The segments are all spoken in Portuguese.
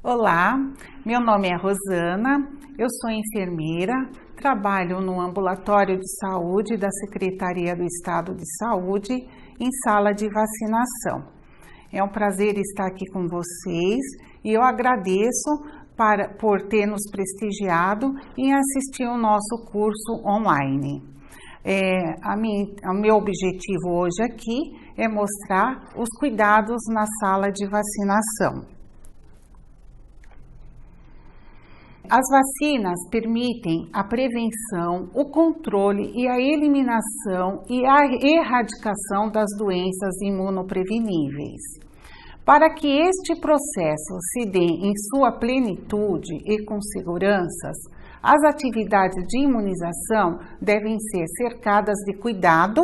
Olá, meu nome é Rosana, eu sou enfermeira, trabalho no Ambulatório de Saúde da Secretaria do Estado de Saúde em sala de vacinação. É um prazer estar aqui com vocês e eu agradeço por ter nos prestigiado em assistir o nosso curso online. O meu objetivo hoje aqui é mostrar os cuidados na sala de vacinação. As vacinas permitem a prevenção, o controle e a eliminação e a erradicação das doenças imunopreveníveis. Para que este processo se dê em sua plenitude e com seguranças, as atividades de imunização devem ser cercadas de cuidado,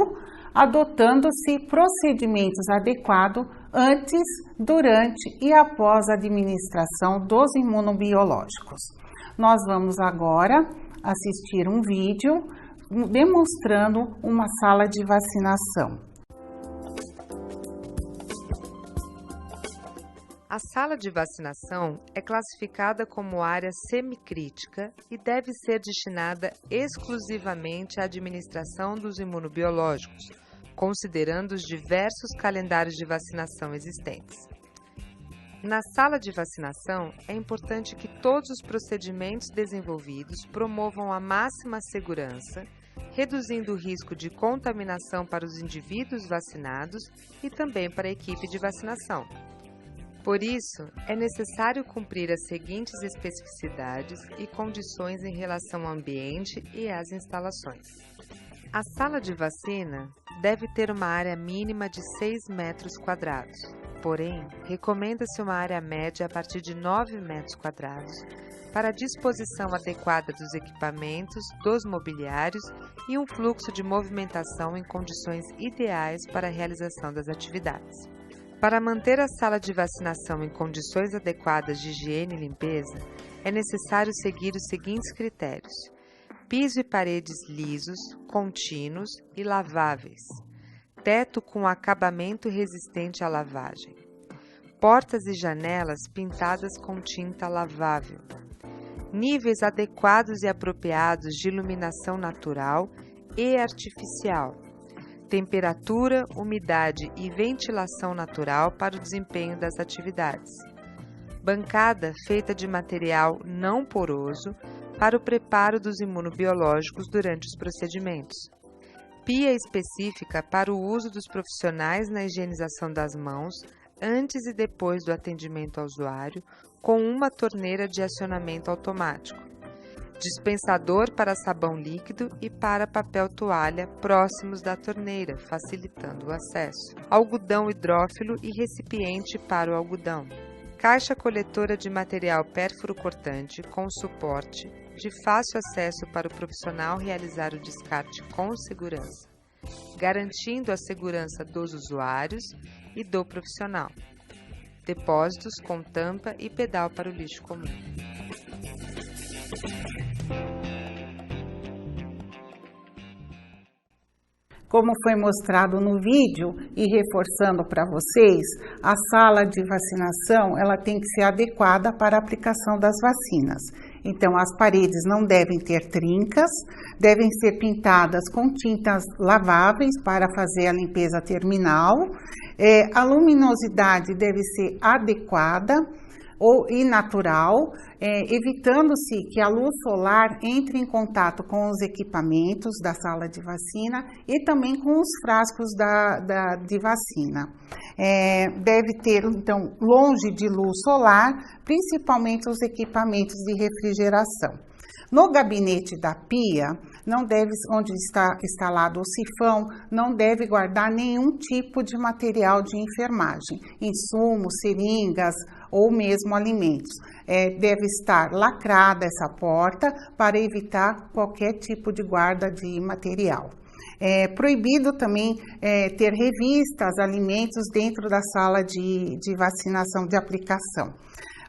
adotando-se procedimentos adequados antes, durante e após a administração dos imunobiológicos. Nós vamos agora assistir um vídeo demonstrando uma sala de vacinação. A sala de vacinação é classificada como área semicrítica e deve ser destinada exclusivamente à administração dos imunobiológicos, considerando os diversos calendários de vacinação existentes. Na sala de vacinação, é importante que todos os procedimentos desenvolvidos promovam a máxima segurança, reduzindo o risco de contaminação para os indivíduos vacinados e também para a equipe de vacinação. Por isso, é necessário cumprir as seguintes especificidades e condições em relação ao ambiente e às instalações. A sala de vacina deve ter uma área mínima de 6 metros quadrados. Porém, recomenda-se uma área média a partir de 9 metros quadrados para a disposição adequada dos equipamentos, dos mobiliários e um fluxo de movimentação em condições ideais para a realização das atividades. Para manter a sala de vacinação em condições adequadas de higiene e limpeza, é necessário seguir os seguintes critérios: piso e paredes lisos, contínuos e laváveis. Teto com acabamento resistente à lavagem. Portas e janelas pintadas com tinta lavável. Níveis adequados e apropriados de iluminação natural e artificial. Temperatura, umidade e ventilação natural para o desempenho das atividades. Bancada feita de material não poroso para o preparo dos imunobiológicos durante os procedimentos. Pia específica para o uso dos profissionais na higienização das mãos antes e depois do atendimento ao usuário, com uma torneira de acionamento automático. Dispensador para sabão líquido e para papel toalha próximos da torneira, facilitando o acesso. Algodão hidrófilo e recipiente para o algodão. Caixa coletora de material pérfuro cortante com suporte, de fácil acesso para o profissional realizar o descarte com segurança, garantindo a segurança dos usuários e do profissional. Depósitos com tampa e pedal para o lixo comum. Como foi mostrado no vídeo e reforçando para vocês, a sala de vacinação ela tem que ser adequada para a aplicação das vacinas. Então, as paredes não devem ter trincas, devem ser pintadas com tintas laváveis para fazer a limpeza terminal. A luminosidade deve ser adequada e natural, evitando-se que a luz solar entre em contato com os equipamentos da sala de vacina e também com os frascos de vacina. Deve ter, então, longe de luz solar, principalmente os equipamentos de refrigeração. No gabinete da pia, onde está instalado o sifão, não deve guardar nenhum tipo de material de enfermagem, insumos, seringas ou mesmo alimentos. Deve estar lacrada essa porta para evitar qualquer tipo de guarda de material. É proibido também ter revistas, alimentos dentro da sala de vacinação, de aplicação.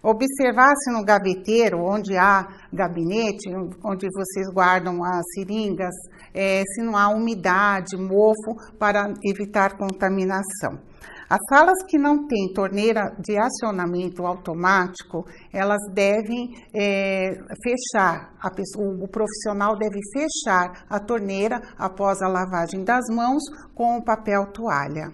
Observar-se no gaveteiro, onde há gabinete, onde vocês guardam as seringas, se não há umidade, mofo, para evitar contaminação. As salas que não têm torneira de acionamento automático, elas devem fechar, o profissional deve fechar a torneira após a lavagem das mãos com o papel toalha.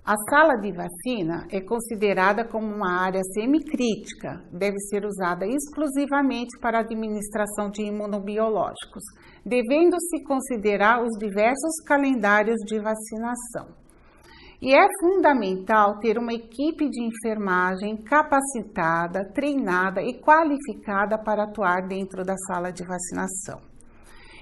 A sala de vacina é considerada como uma área semicrítica, deve ser usada exclusivamente para a administração de imunobiológicos, devendo-se considerar os diversos calendários de vacinação. E é fundamental ter uma equipe de enfermagem capacitada, treinada e qualificada para atuar dentro da sala de vacinação.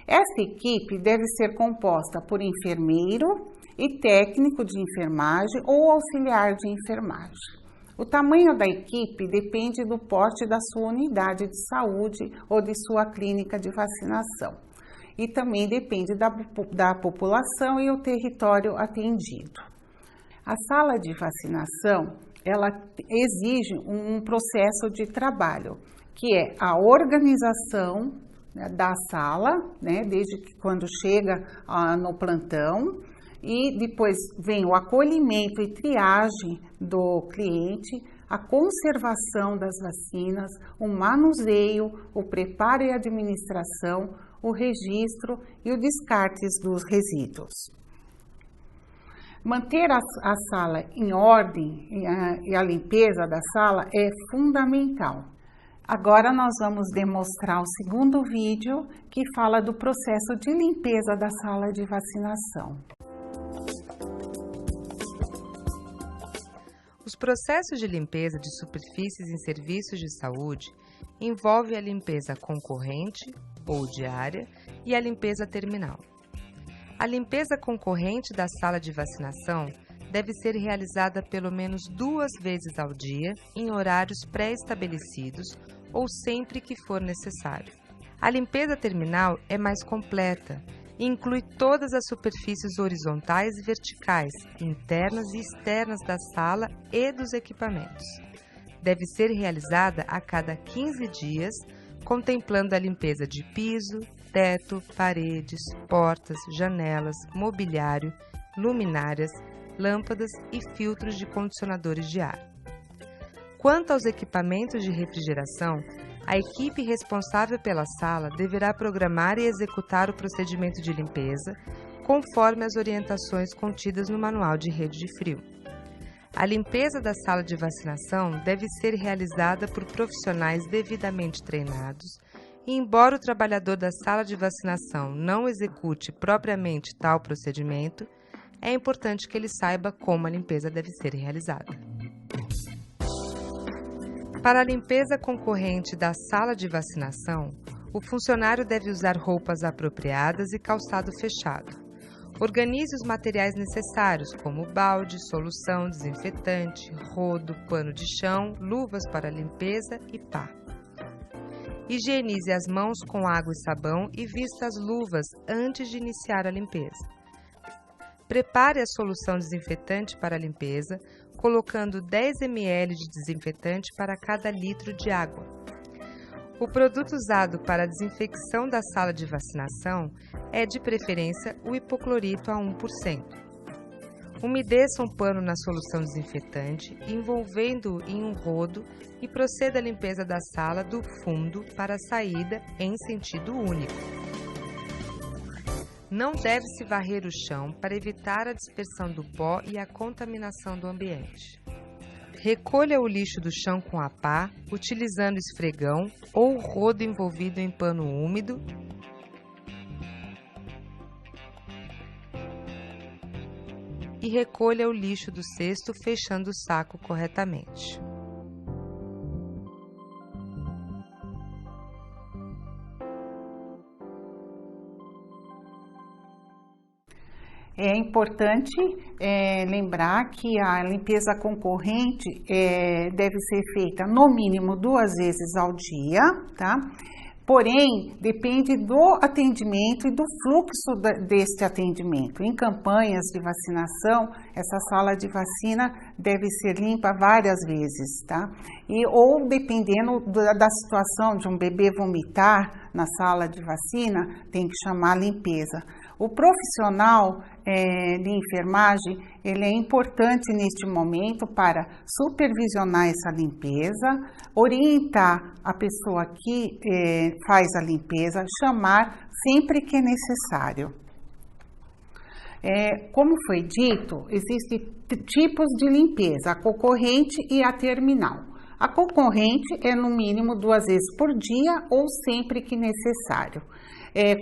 Esta equipe deve ser composta por enfermeiro e técnico de enfermagem ou auxiliar de enfermagem. O tamanho da equipe depende do porte da sua unidade de saúde ou de sua clínica de vacinação e também depende da população e o território atendido. A sala de vacinação, ela exige um processo de trabalho, que é a organização da sala, desde que quando chega no plantão, e depois vem o acolhimento e triagem do cliente, a conservação das vacinas, o manuseio, o preparo e administração, o registro e o descarte dos resíduos. Manter a sala em ordem e a limpeza da sala é fundamental. Agora nós vamos demonstrar o segundo vídeo que fala do processo de limpeza da sala de vacinação. Os processos de limpeza de superfícies em serviços de saúde envolvem a limpeza concorrente ou diária e a limpeza terminal. A limpeza concorrente da sala de vacinação deve ser realizada pelo menos 2 vezes ao dia, em horários pré-estabelecidos ou sempre que for necessário. A limpeza terminal é mais completa e inclui todas as superfícies horizontais e verticais, internas e externas da sala e dos equipamentos. Deve ser realizada a cada 15 dias, contemplando a limpeza de piso, teto, paredes, portas, janelas, mobiliário, luminárias, lâmpadas e filtros de condicionadores de ar. Quanto aos equipamentos de refrigeração, a equipe responsável pela sala deverá programar e executar o procedimento de limpeza, conforme as orientações contidas no Manual de Rede de Frio. A limpeza da sala de vacinação deve ser realizada por profissionais devidamente treinados e, embora o trabalhador da sala de vacinação não execute propriamente tal procedimento, é importante que ele saiba como a limpeza deve ser realizada. Para a limpeza concorrente da sala de vacinação, o funcionário deve usar roupas apropriadas e calçado fechado. Organize os materiais necessários, como balde, solução, desinfetante, rodo, pano de chão, luvas para limpeza e pá. Higienize as mãos com água e sabão e vista as luvas antes de iniciar a limpeza. Prepare a solução desinfetante para a limpeza, colocando 10 ml de desinfetante para cada litro de água. O produto usado para a desinfecção da sala de vacinação é, de preferência, o hipoclorito a 1%. Umedeça um pano na solução desinfetante, envolvendo-o em um rodo e proceda à limpeza da sala do fundo para a saída em sentido único. Não deve-se varrer o chão para evitar a dispersão do pó e a contaminação do ambiente. Recolha o lixo do chão com a pá, utilizando esfregão ou rodo envolvido em pano úmido e recolha o lixo do cesto fechando o saco corretamente. É importante lembrar que a limpeza concorrente deve ser feita no mínimo 2 vezes ao dia, tá? Porém, depende do atendimento e do fluxo deste atendimento. Em campanhas de vacinação, essa sala de vacina deve ser limpa várias vezes, tá? Ou dependendo da situação de um bebê vomitar na sala de vacina, tem que chamar a limpeza. O profissional de enfermagem, ele é importante neste momento para supervisionar essa limpeza, orientar a pessoa que faz a limpeza, chamar sempre que é necessário. Como foi dito, existem tipos de limpeza, a concorrente e a terminal. A concorrente é no mínimo 2 vezes por dia ou sempre que necessário.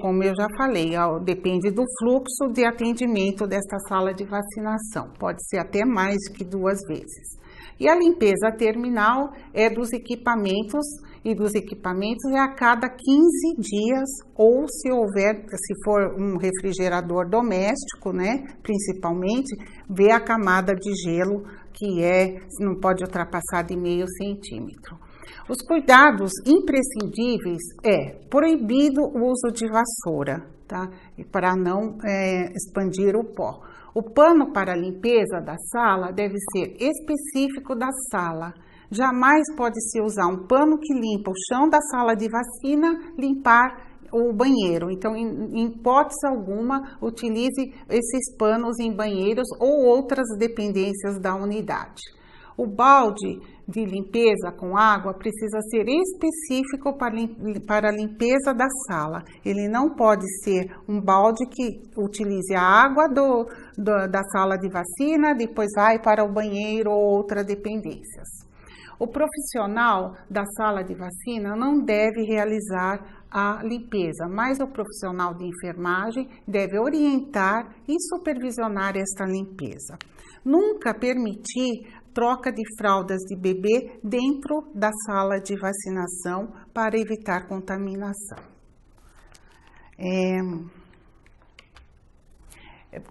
Como eu já falei, depende do fluxo de atendimento desta sala de vacinação, pode ser até mais que 2 vezes. E a limpeza terminal é dos equipamentos, e dos equipamentos é a cada 15 dias, ou se for um refrigerador doméstico, né, principalmente, ver a camada de gelo que não pode ultrapassar de meio centímetro. Os cuidados imprescindíveis proibido o uso de vassoura, tá? Para não expandir o pó. O pano para a limpeza da sala deve ser específico da sala. Jamais pode-se usar um pano que limpa o chão da sala de vacina, limpar o banheiro. Então, em hipótese alguma, utilize esses panos em banheiros ou outras dependências da unidade. O balde de limpeza com água precisa ser específico para a limpeza da sala. Ele não pode ser um balde que utilize a água da sala de vacina, depois vai para o banheiro ou outras dependências. O profissional da sala de vacina não deve realizar a limpeza, mas o profissional de enfermagem deve orientar e supervisionar esta limpeza. Nunca permitir troca de fraldas de bebê dentro da sala de vacinação para evitar contaminação.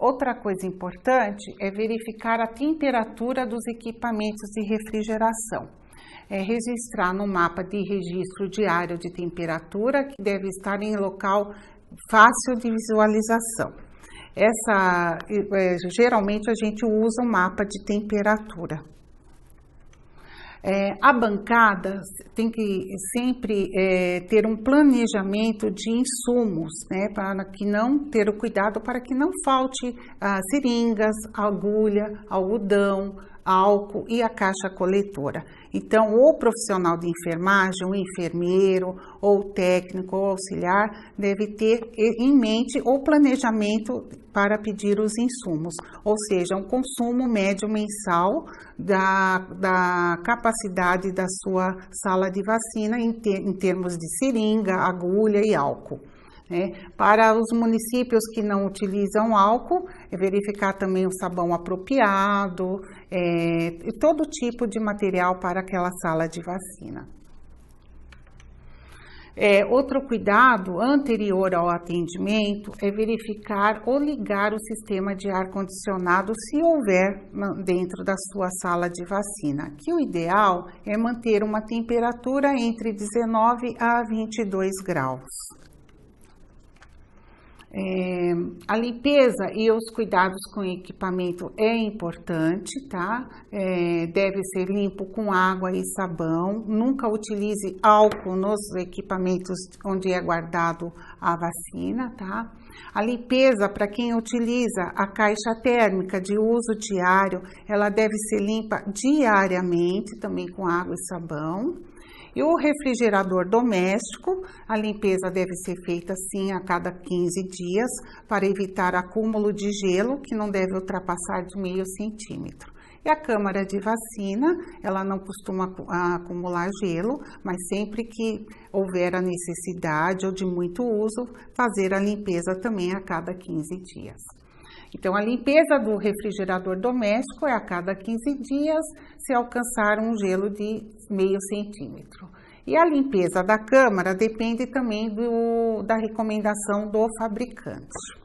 Outra coisa importante é verificar a temperatura dos equipamentos de refrigeração. Registrar no mapa de registro diário de temperatura, que deve estar em local fácil de visualização. Geralmente a gente usa um mapa de temperatura. A bancada tem que sempre ter um planejamento de insumos, né, para que não ter o cuidado para que não falte seringas, agulha, algodão, álcool e a caixa coletora. Então, o profissional de enfermagem, o enfermeiro, ou o técnico ou auxiliar, deve ter em mente o planejamento para pedir os insumos, ou seja, um consumo médio mensal da capacidade da sua sala de vacina em termos de seringa, agulha e álcool. Para os municípios que não utilizam álcool, verificar também o sabão apropriado, e todo tipo de material para aquela sala de vacina. Outro cuidado anterior ao atendimento é verificar ou ligar o sistema de ar-condicionado se houver dentro da sua sala de vacina, que o ideal é manter uma temperatura entre 19 a 22 graus. A limpeza e os cuidados com o equipamento é importante, tá? Deve ser limpo com água e sabão. Nunca utilize álcool nos equipamentos onde é guardado a vacina, tá? A limpeza, para quem utiliza a caixa térmica de uso diário, ela deve ser limpa diariamente, também com água e sabão. E o refrigerador doméstico, a limpeza deve ser feita sim a cada 15 dias para evitar acúmulo de gelo que não deve ultrapassar de meio centímetro. E a câmara de vacina, ela não costuma acumular gelo, mas sempre que houver a necessidade ou de muito uso, fazer a limpeza também a cada 15 dias. Então, a limpeza do refrigerador doméstico é a cada 15 dias, se alcançar um gelo de meio centímetro. E a limpeza da câmara depende também da recomendação do fabricante.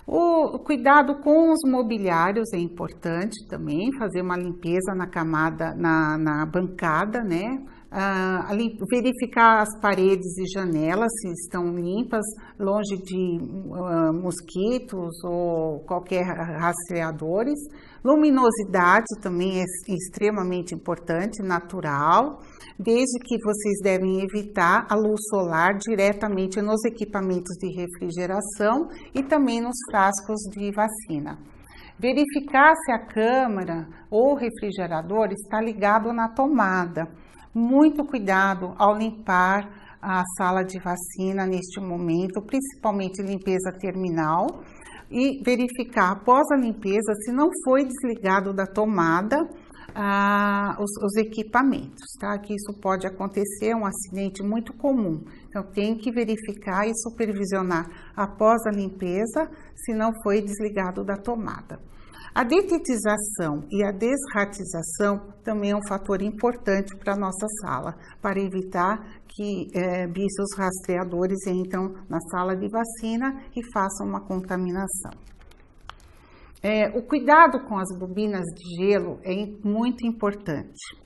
O cuidado com os mobiliários é importante também, fazer uma limpeza na camada, na bancada, né? verificar as paredes e janelas se estão limpas, longe de mosquitos ou qualquer rastreadores. Luminosidade também é extremamente importante, natural, desde que vocês devem evitar a luz solar diretamente nos equipamentos de refrigeração e também nos frascos de vacina. Verificar se a câmara ou refrigerador está ligado na tomada. Muito cuidado ao limpar a sala de vacina neste momento, principalmente limpeza terminal, e verificar após a limpeza se não foi desligado da tomada os equipamentos, tá? Que isso pode acontecer, é um acidente muito comum. Então tem que verificar e supervisionar após a limpeza se não foi desligado da tomada. A detetização e a desratização também é um fator importante para a nossa sala, para evitar que bichos rastreadores entram na sala de vacina e façam uma contaminação. O cuidado com as bobinas de gelo é muito importante.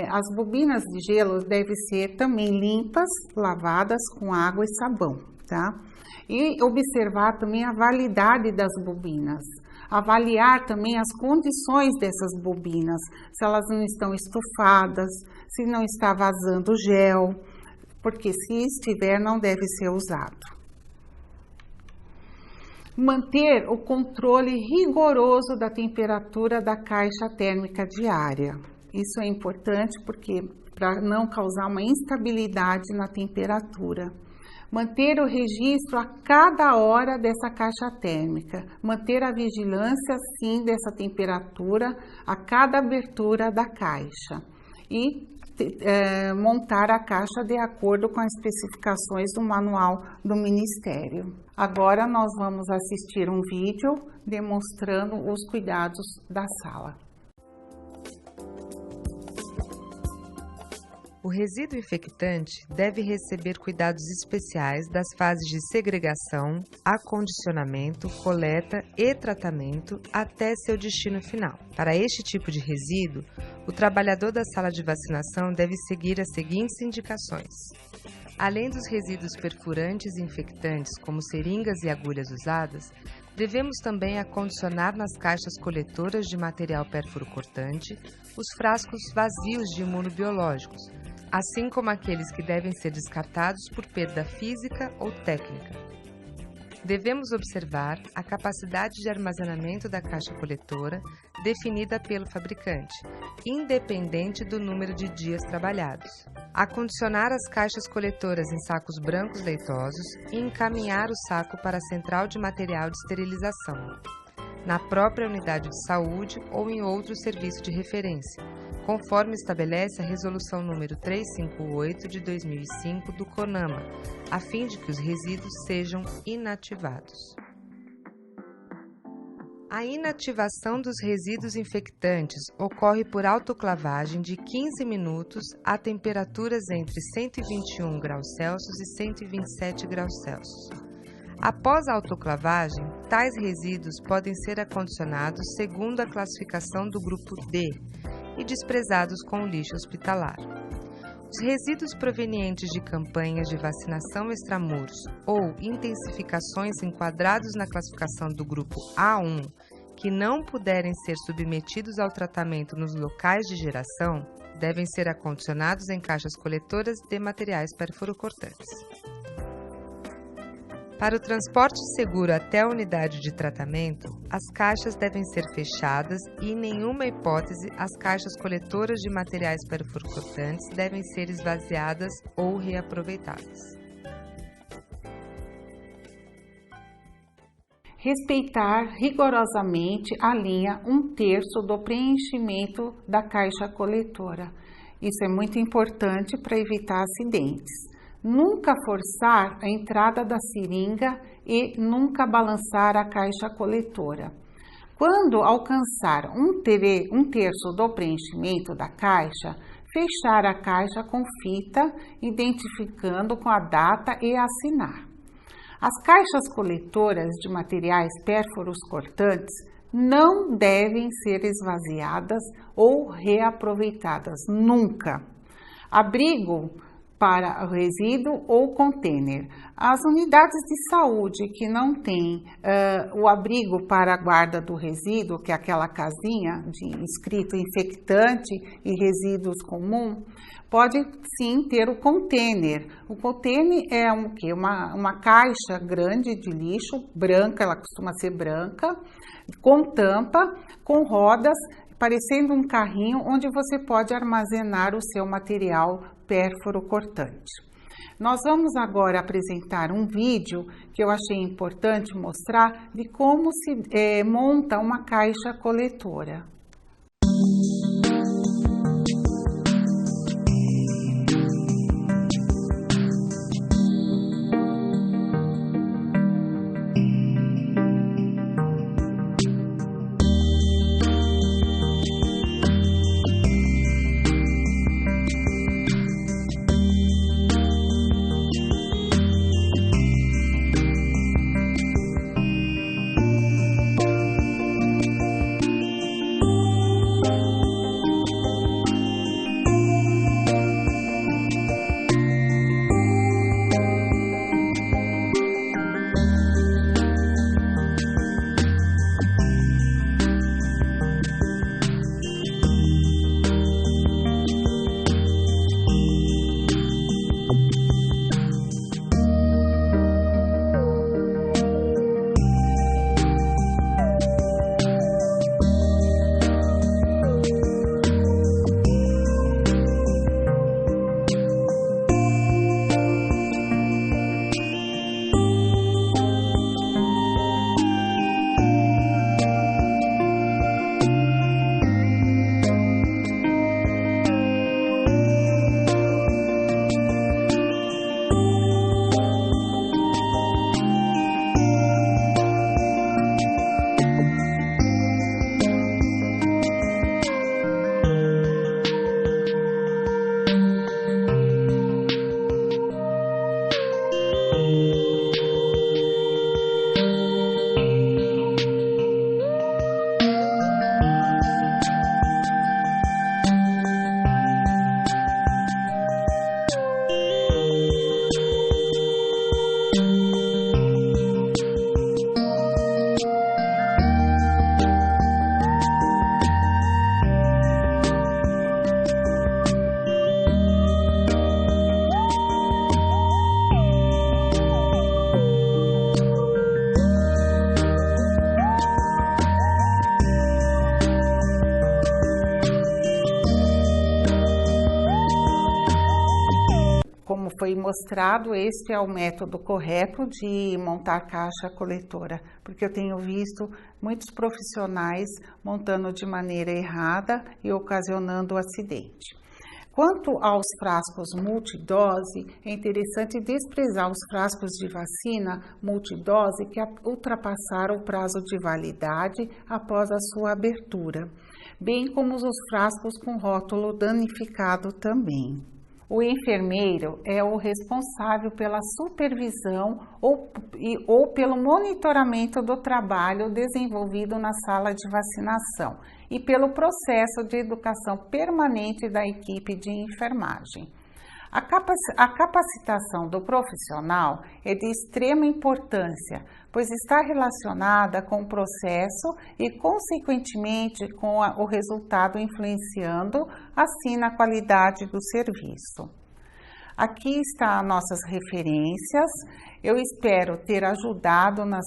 As bobinas de gelo devem ser também limpas, lavadas com água e sabão, tá? E observar também a validade das bobinas. Avaliar também as condições dessas bobinas, se elas não estão estufadas, se não está vazando gel, porque se estiver, não deve ser usado. Manter o controle rigoroso da temperatura da caixa térmica diária. Isso é importante porque para não causar uma instabilidade na temperatura. Manter o registro a cada hora dessa caixa térmica, manter a vigilância, sim, dessa temperatura a cada abertura da caixa e montar a caixa de acordo com as especificações do manual do Ministério. Agora nós vamos assistir um vídeo demonstrando os cuidados da sala. O resíduo infectante deve receber cuidados especiais das fases de segregação, acondicionamento, coleta e tratamento até seu destino final. Para este tipo de resíduo, o trabalhador da sala de vacinação deve seguir as seguintes indicações. Além dos resíduos perfurantes e infectantes, como seringas e agulhas usadas, devemos também acondicionar nas caixas coletoras de material pérfuro-cortante os frascos vazios de imunobiológicos, assim como aqueles que devem ser descartados por perda física ou técnica. Devemos observar a capacidade de armazenamento da caixa coletora definida pelo fabricante, independente do número de dias trabalhados. Acondicionar as caixas coletoras em sacos brancos leitosos e encaminhar o saco para a central de material de esterilização, na própria unidade de saúde ou em outro serviço de referência, conforme estabelece a Resolução número 358 de 2005 do CONAMA, a fim de que os resíduos sejam inativados. A inativação dos resíduos infectantes ocorre por autoclavagem de 15 minutos a temperaturas entre 121 graus Celsius e 127 graus Celsius. Após a autoclavagem, tais resíduos podem ser acondicionados segundo a classificação do grupo D e desprezados com o lixo hospitalar. Os resíduos provenientes de campanhas de vacinação extramuros ou intensificações enquadrados na classificação do grupo A1, que não puderem ser submetidos ao tratamento nos locais de geração, devem ser acondicionados em caixas coletoras de materiais perfuro-cortantes. Para o transporte seguro até a unidade de tratamento, as caixas devem ser fechadas e, em nenhuma hipótese, as caixas coletoras de materiais perfuro-cortantes devem ser esvaziadas ou reaproveitadas. Respeitar rigorosamente a linha 1/3 do preenchimento da caixa coletora. Isso é muito importante para evitar acidentes. Nunca forçar a entrada da seringa e nunca balançar a caixa coletora. Quando alcançar 1/3 do preenchimento da caixa, fechar a caixa com fita, identificando com a data e assinar. As caixas coletoras de materiais pérfuros cortantes não devem ser esvaziadas ou reaproveitadas, nunca. Abrigo para o resíduo ou container. As unidades de saúde que não têm o abrigo para a guarda do resíduo, que é aquela casinha escrito infectante e resíduos comum, pode sim ter o container. O container é uma caixa grande de lixo, branca, ela costuma ser branca, com tampa, com rodas, parecendo um carrinho onde você pode armazenar o seu material pérfuro cortante. Nós vamos agora apresentar um vídeo que eu achei importante mostrar de como se monta uma caixa coletora. Como foi mostrado, este é o método correto de montar caixa coletora, porque eu tenho visto muitos profissionais montando de maneira errada e ocasionando acidente. Quanto aos frascos multidose, é interessante desprezar os frascos de vacina multidose que ultrapassaram o prazo de validade após a sua abertura, bem como os frascos com rótulo danificado também. O enfermeiro é o responsável pela supervisão ou pelo monitoramento do trabalho desenvolvido na sala de vacinação e pelo processo de educação permanente da equipe de enfermagem. A capacitação do profissional é de extrema importância, pois está relacionada com o processo e, consequentemente, com o resultado, influenciando assim na qualidade do serviço. Aqui estão nossas referências. Eu espero ter ajudado nas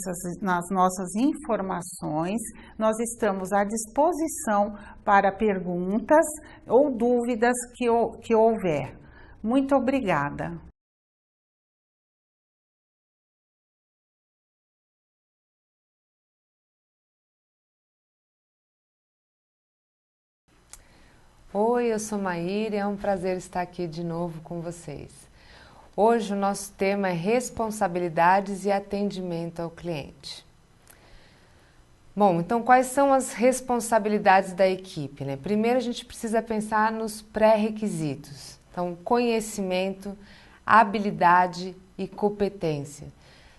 nossas informações. Nós estamos à disposição para perguntas ou dúvidas que houver. Muito obrigada. Oi, eu sou Maíra e é um prazer estar aqui de novo com vocês. Hoje o nosso tema é responsabilidades e atendimento ao cliente. Bom, então quais são as responsabilidades da equipe, né? Primeiro a gente precisa pensar nos pré-requisitos. Então, conhecimento, habilidade e competência.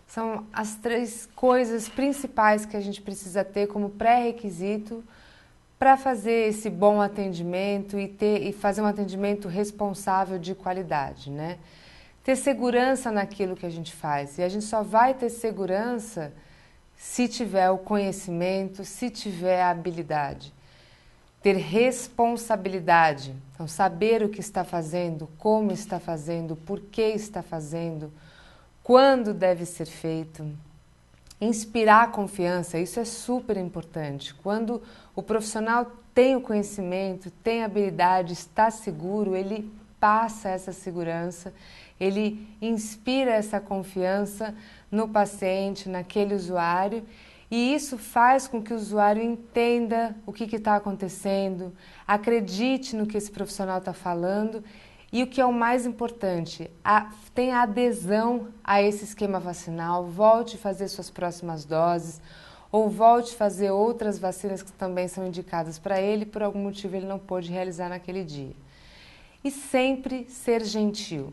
São as três coisas principais que a gente precisa ter como pré-requisito para fazer esse bom atendimento e fazer um atendimento responsável de qualidade, né? Ter segurança naquilo que a gente faz. E a gente só vai ter segurança se tiver o conhecimento, se tiver a habilidade. Ter responsabilidade, então saber o que está fazendo, como está fazendo, por que está fazendo, quando deve ser feito. Inspirar confiança, isso é super importante. Quando o profissional tem o conhecimento, tem a habilidade, está seguro, ele passa essa segurança, ele inspira essa confiança no paciente, naquele usuário, e isso faz com que o usuário entenda o que está acontecendo, acredite no que esse profissional está falando e o que é o mais importante, tenha adesão a esse esquema vacinal, volte a fazer suas próximas doses ou volte a fazer outras vacinas que também são indicadas para ele, por algum motivo ele não pôde realizar naquele dia. E sempre ser gentil.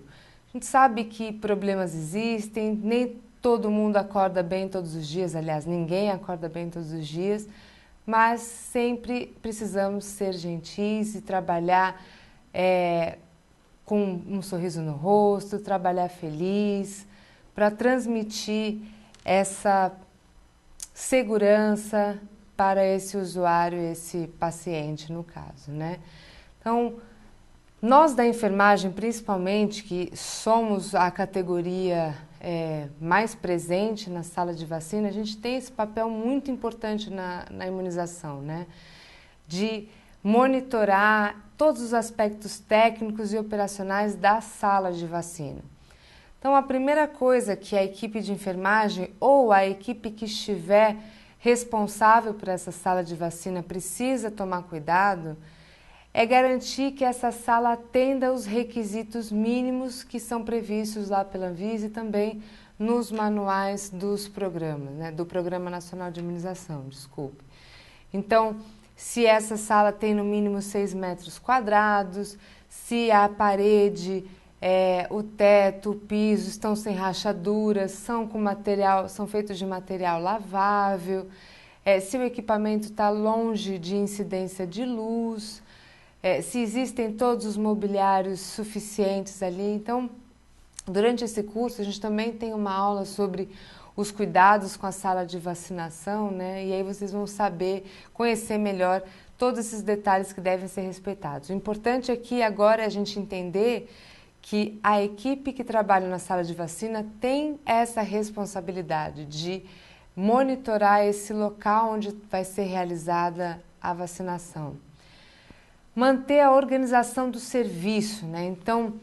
A gente sabe que problemas existem, nem todo mundo acorda bem todos os dias, aliás, ninguém acorda bem todos os dias, mas sempre precisamos ser gentis e trabalhar com um sorriso no rosto, trabalhar feliz, para transmitir essa segurança para esse usuário, esse paciente no caso, né? Então, nós da enfermagem, principalmente, que somos a categoria mais presente na sala de vacina, a gente tem esse papel muito importante na imunização, né? De monitorar todos os aspectos técnicos e operacionais da sala de vacina. Então, a primeira coisa que a equipe de enfermagem ou a equipe que estiver responsável por essa sala de vacina precisa tomar cuidado é garantir que essa sala atenda os requisitos mínimos que são previstos lá pela Anvisa e também nos manuais dos programas, né, do Programa Nacional de Imunização, desculpe. Então, se essa sala tem no mínimo 6 metros quadrados, se a parede, o teto, o piso estão sem rachaduras, são feitos de material lavável, se o equipamento está longe de incidência de luz, se existem todos os mobiliários suficientes ali. Então, durante esse curso, a gente também tem uma aula sobre os cuidados com a sala de vacinação, né? E aí vocês vão saber, conhecer melhor todos esses detalhes que devem ser respeitados. O importante aqui agora é a gente entender que a equipe que trabalha na sala de vacina tem essa responsabilidade de monitorar esse local onde vai ser realizada a vacinação. Manter a organização do serviço, né? Então,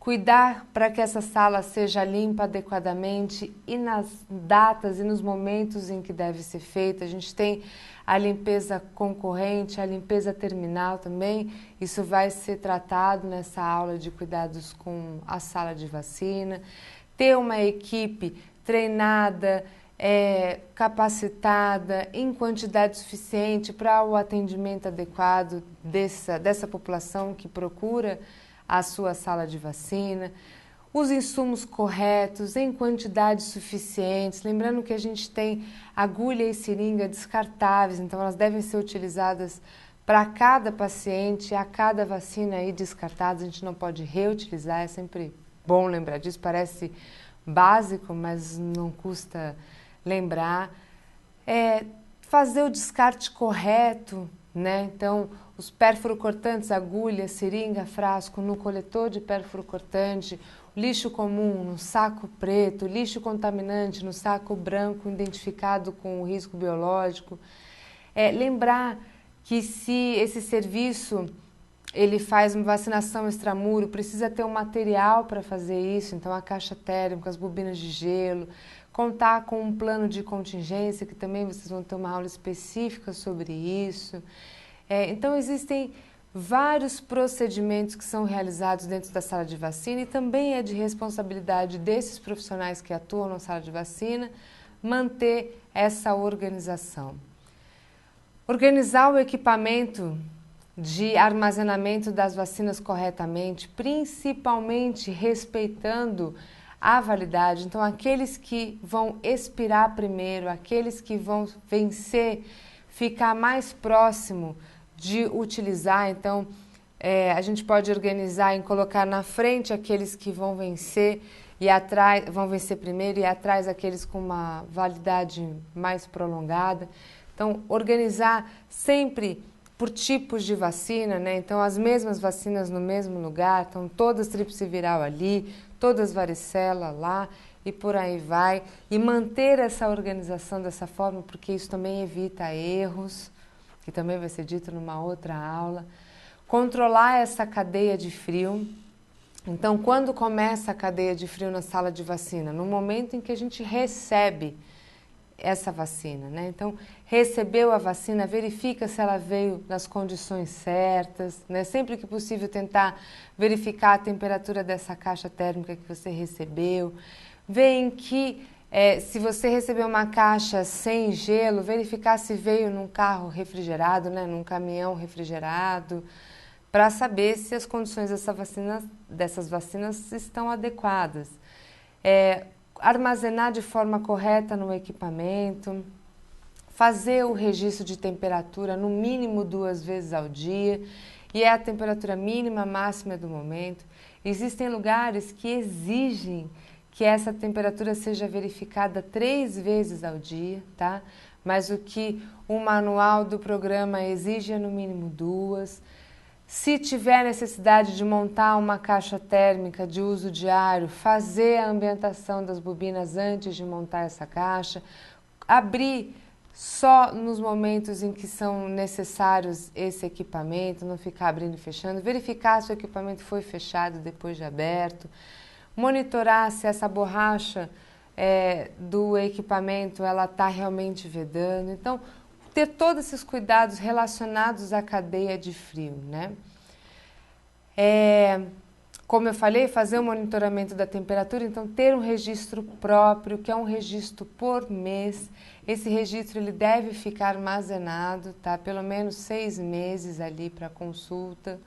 cuidar para que essa sala seja limpa adequadamente e nas datas e nos momentos em que deve ser feita. A gente tem a limpeza concorrente, a limpeza terminal também. Isso vai ser tratado nessa aula de cuidados com a sala de vacina. Ter uma equipe treinada, capacitada em quantidade suficiente para o atendimento adequado dessa população que procura a sua sala de vacina, os insumos corretos, em quantidades suficientes, lembrando que a gente tem agulha e seringa descartáveis, então elas devem ser utilizadas para cada paciente, a cada vacina aí descartada, a gente não pode reutilizar, é sempre bom lembrar disso, parece básico, mas não custa lembrar. Fazer o descarte correto, né? Então, os pérfuro cortantes, agulha, seringa, frasco, no coletor de pérfuro cortante, lixo comum no saco preto, lixo contaminante no saco branco identificado com o risco biológico. Lembrar que se esse serviço ele faz uma vacinação extramuro, precisa ter um material para fazer isso, então a caixa térmica, as bobinas de gelo, contar com um plano de contingência, que também vocês vão ter uma aula específica sobre isso. Então, existem vários procedimentos que são realizados dentro da sala de vacina e também é de responsabilidade desses profissionais que atuam na sala de vacina manter essa organização. Organizar o equipamento de armazenamento das vacinas corretamente, principalmente respeitando a validade. Então, aqueles que vão expirar primeiro, aqueles que vão vencer, ficar mais próximo de utilizar. Então, a gente pode organizar em colocar na frente aqueles que vão vencer e atrás vão vencer primeiro e atrás aqueles com uma validade mais prolongada. Então, organizar sempre por tipos de vacina, né? Então, as mesmas vacinas no mesmo lugar, então todas tríplice viral ali, todas varicela lá e por aí vai. E manter essa organização dessa forma, porque isso também evita erros, que também vai ser dito numa outra aula. Controlar essa cadeia de frio. Então, quando começa a cadeia de frio na sala de vacina? No momento em que a gente recebe essa vacina, né? Então, recebeu a vacina, verifica se ela veio nas condições certas, né? Sempre que possível tentar verificar a temperatura dessa caixa térmica que você recebeu, ver em que, se você recebeu uma caixa sem gelo, verificar se veio num carro refrigerado, né? Num caminhão refrigerado, para saber se as condições dessas vacinas estão adequadas. Armazenar de forma correta no equipamento, fazer o registro de temperatura no mínimo 2 vezes ao dia, e é a temperatura mínima, máxima do momento. Existem lugares que exigem que essa temperatura seja verificada 3 vezes ao dia, tá? Mas o que o manual do programa exige é no mínimo 2. Se tiver necessidade de montar uma caixa térmica de uso diário, fazer a ambientação das bobinas antes de montar essa caixa, abrir só nos momentos em que são necessários esse equipamento, não ficar abrindo e fechando, verificar se o equipamento foi fechado depois de aberto, monitorar se essa borracha do equipamento ela está realmente vedando. Então, ter todos esses cuidados relacionados à cadeia de frio, né? Como eu falei, fazer o monitoramento da temperatura, então ter um registro próprio, que é um registro por mês. Esse registro ele deve ficar armazenado, tá? Pelo menos 6 meses ali para consulta.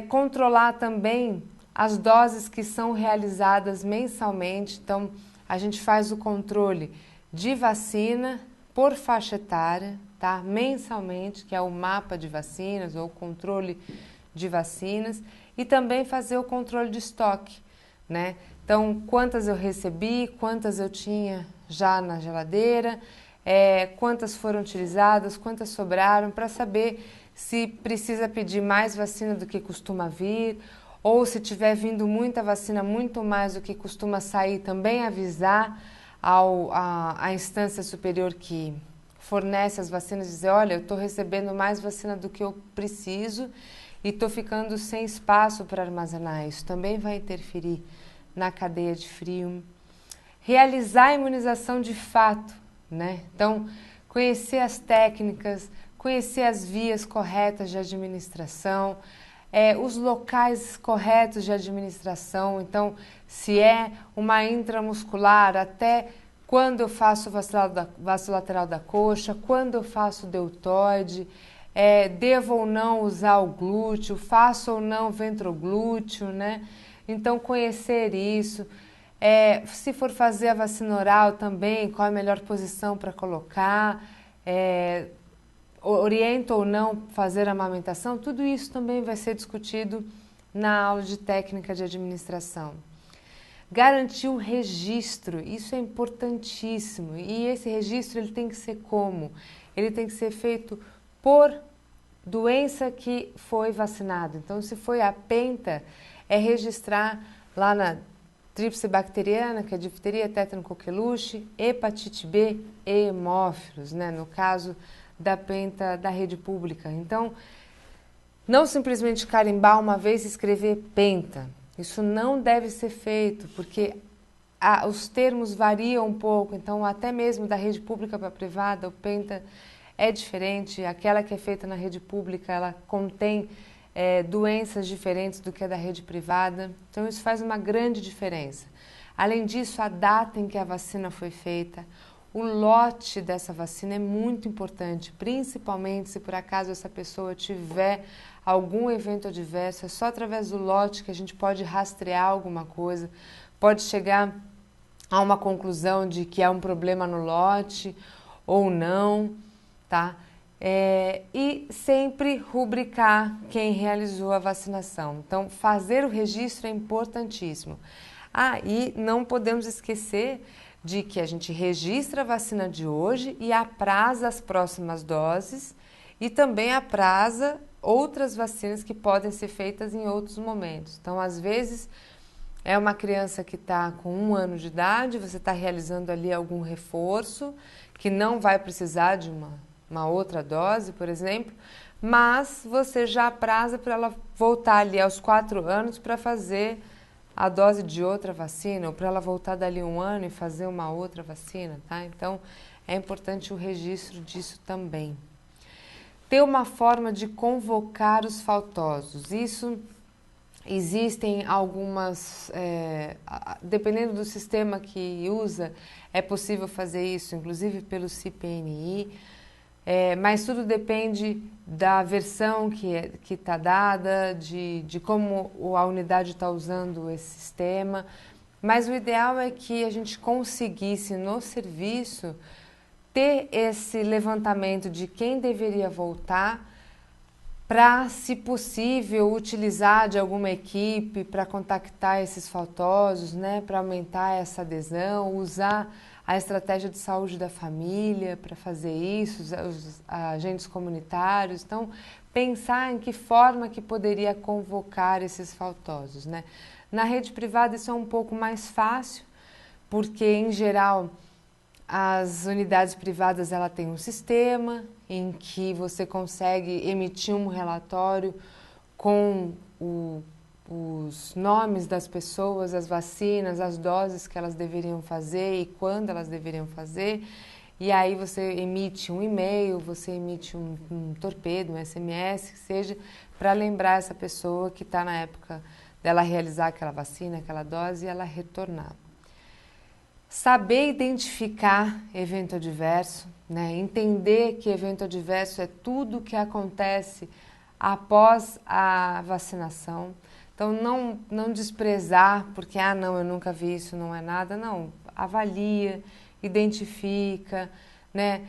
Controlar também as doses que são realizadas mensalmente, então a gente faz o controle de vacina por faixa etária, tá? Mensalmente, que é o mapa de vacinas ou o controle de vacinas, e também fazer o controle de estoque, né? Então, quantas eu recebi, quantas eu tinha já na geladeira, quantas foram utilizadas, quantas sobraram, para saber se precisa pedir mais vacina do que costuma vir, ou se tiver vindo muita vacina, muito mais do que costuma sair, também avisar a instância superior que fornece as vacinas, dizer, olha, eu estou recebendo mais vacina do que eu preciso e estou ficando sem espaço para armazenar. Isso também vai interferir na cadeia de frio. Realizar a imunização de fato, né? Então, conhecer as técnicas, conhecer as vias corretas de administração, os locais corretos de administração. Então, se é uma intramuscular, até quando eu faço vasculateral da coxa, quando eu faço deltoide, devo ou não usar o glúteo, faço ou não ventroglúteo, né? Então, conhecer isso. Se for fazer a vacina oral também, qual é a melhor posição para colocar, oriento ou não fazer a amamentação, tudo isso também vai ser discutido na aula de técnica de administração. Garantir o registro, isso é importantíssimo, e esse registro ele tem que ser como? Ele tem que ser feito por doença que foi vacinado. Então, se foi a penta, registrar lá na tríplice bacteriana, que é difteria, tétano, coqueluche, hepatite B e hemófilos, né? No caso da penta da rede pública. Então, não simplesmente carimbar uma vez e escrever penta. Isso não deve ser feito, porque os termos variam um pouco. Então, até mesmo da rede pública para a privada, o penta é diferente. Aquela que é feita na rede pública, ela contém doenças diferentes do que a da rede privada. Então, isso faz uma grande diferença. Além disso, a data em que a vacina foi feita, o lote dessa vacina é muito importante, principalmente se por acaso essa pessoa tiver algum evento adverso. É só através do lote que a gente pode rastrear alguma coisa, pode chegar a uma conclusão de que há um problema no lote ou não, tá? E sempre rubricar quem realizou a vacinação. Então, fazer o registro é importantíssimo. E não podemos esquecer de que a gente registra a vacina de hoje e apraza as próximas doses e também apraza outras vacinas que podem ser feitas em outros momentos. Então, às vezes, é uma criança que está com 1 ano de idade, você está realizando ali algum reforço, que não vai precisar de uma outra dose, por exemplo, mas você já apraza para ela voltar ali aos 4 anos para fazer a dose de outra vacina, ou para ela voltar dali 1 ano e fazer uma outra vacina, tá? Então, é importante o registro disso também. Ter uma forma de convocar os faltosos. Isso, existem algumas, dependendo do sistema que usa, é possível fazer isso, inclusive pelo CPNI, mas tudo depende da versão que está dada, de como a unidade está usando esse sistema. Mas o ideal é que a gente conseguisse no serviço ter esse levantamento de quem deveria voltar para, se possível, utilizar de alguma equipe para contactar esses faltosos, né, para aumentar essa adesão, usar a estratégia de saúde da família para fazer isso, os agentes comunitários. Então, pensar em que forma que poderia convocar esses faltosos, né? Na rede privada isso é um pouco mais fácil, porque, em geral, as unidades privadas ela tem um sistema em que você consegue emitir um relatório com os nomes das pessoas, as vacinas, as doses que elas deveriam fazer e quando elas deveriam fazer. E aí você emite um e-mail, você emite um torpedo, um SMS, que seja, para lembrar essa pessoa que está na época dela realizar aquela vacina, aquela dose e ela retornar. Saber identificar evento adverso, né? Entender que evento adverso é tudo que acontece após a vacinação. Então, não desprezar, porque, não, eu nunca vi isso, não é nada. Não, avalia, identifica, né?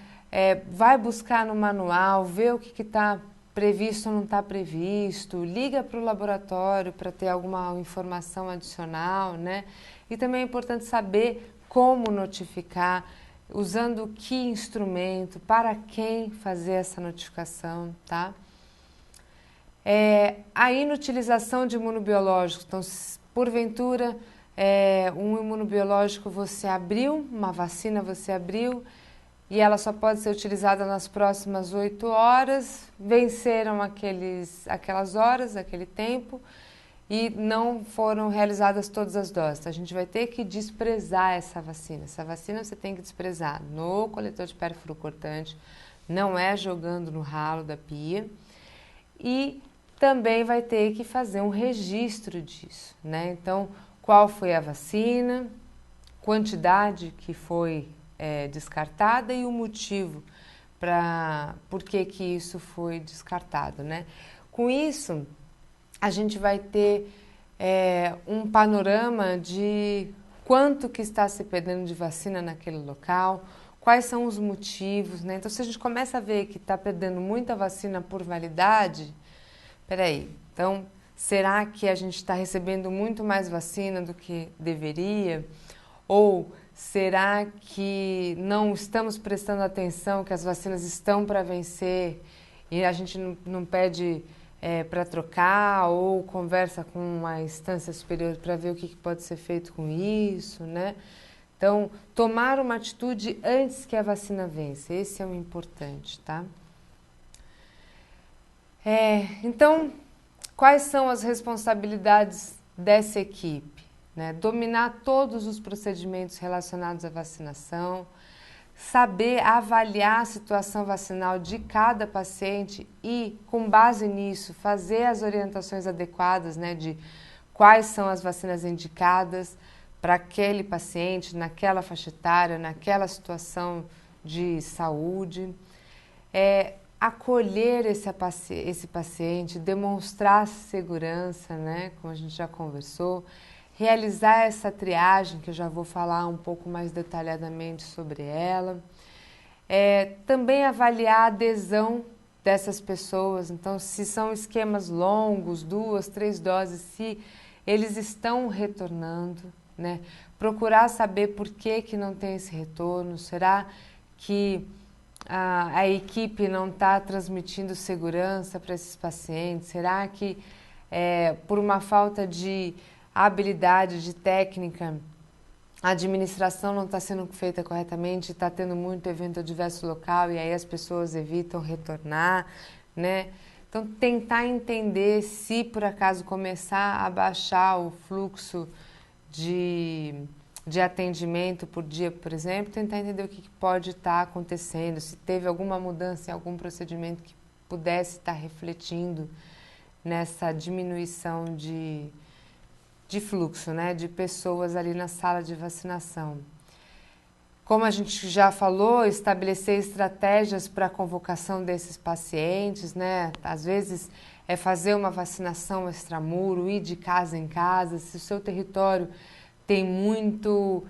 Vai buscar no manual, vê o que está previsto ou não está previsto, liga para o laboratório para ter alguma informação adicional, né? E também é importante saber como notificar, usando que instrumento, para quem fazer essa notificação, tá? A inutilização de imunobiológicos. Então, porventura, um imunobiológico você abriu, uma vacina você abriu, e ela só pode ser utilizada nas próximas 8 horas, venceram aquelas horas, aquele tempo, e não foram realizadas todas as doses. A gente vai ter que desprezar essa vacina. Essa vacina você tem que desprezar no coletor de pérfuro cortante, não é jogando no ralo da pia. E também vai ter que fazer um registro disso, né? Então, qual foi a vacina, quantidade que foi descartada e o motivo por que isso foi descartado, né? Com isso, a gente vai ter um panorama de quanto que está se perdendo de vacina naquele local, quais são os motivos, né? Então, se a gente começa a ver que está perdendo muita vacina por validade, peraí, então, será que a gente está recebendo muito mais vacina do que deveria? Ou será que não estamos prestando atenção que as vacinas estão para vencer e a gente não pede para trocar ou conversa com uma instância superior para ver o que pode ser feito com isso, né? Então, tomar uma atitude antes que a vacina vença, esse é o importante, tá? Então, quais são as responsabilidades dessa equipe, né? Dominar todos os procedimentos relacionados à vacinação, saber avaliar a situação vacinal de cada paciente e, com base nisso, fazer as orientações adequadas, né, de quais são as vacinas indicadas para aquele paciente, naquela faixa etária, naquela situação de saúde. Acolher esse paciente, demonstrar segurança, né, como a gente já conversou, realizar essa triagem, que eu já vou falar um pouco mais detalhadamente sobre ela, Também avaliar a adesão dessas pessoas, então se são esquemas longos, 2, 3 doses, se eles estão retornando, né? Procurar saber por que não tem esse retorno, será que a equipe não está transmitindo segurança para esses pacientes, será que por uma falta de habilidade, de técnica, a administração não está sendo feita corretamente, está tendo muito evento adverso local e aí as pessoas evitam retornar, né? Então, tentar entender se por acaso começar a baixar o fluxo de atendimento por dia, por exemplo, tentar entender o que pode estar acontecendo, se teve alguma mudança em algum procedimento que pudesse estar refletindo nessa diminuição de fluxo, né, de pessoas ali na sala de vacinação. Como a gente já falou, estabelecer estratégias para a convocação desses pacientes, né, às vezes é fazer uma vacinação extramuro, ir de casa em casa, se o seu território tem muito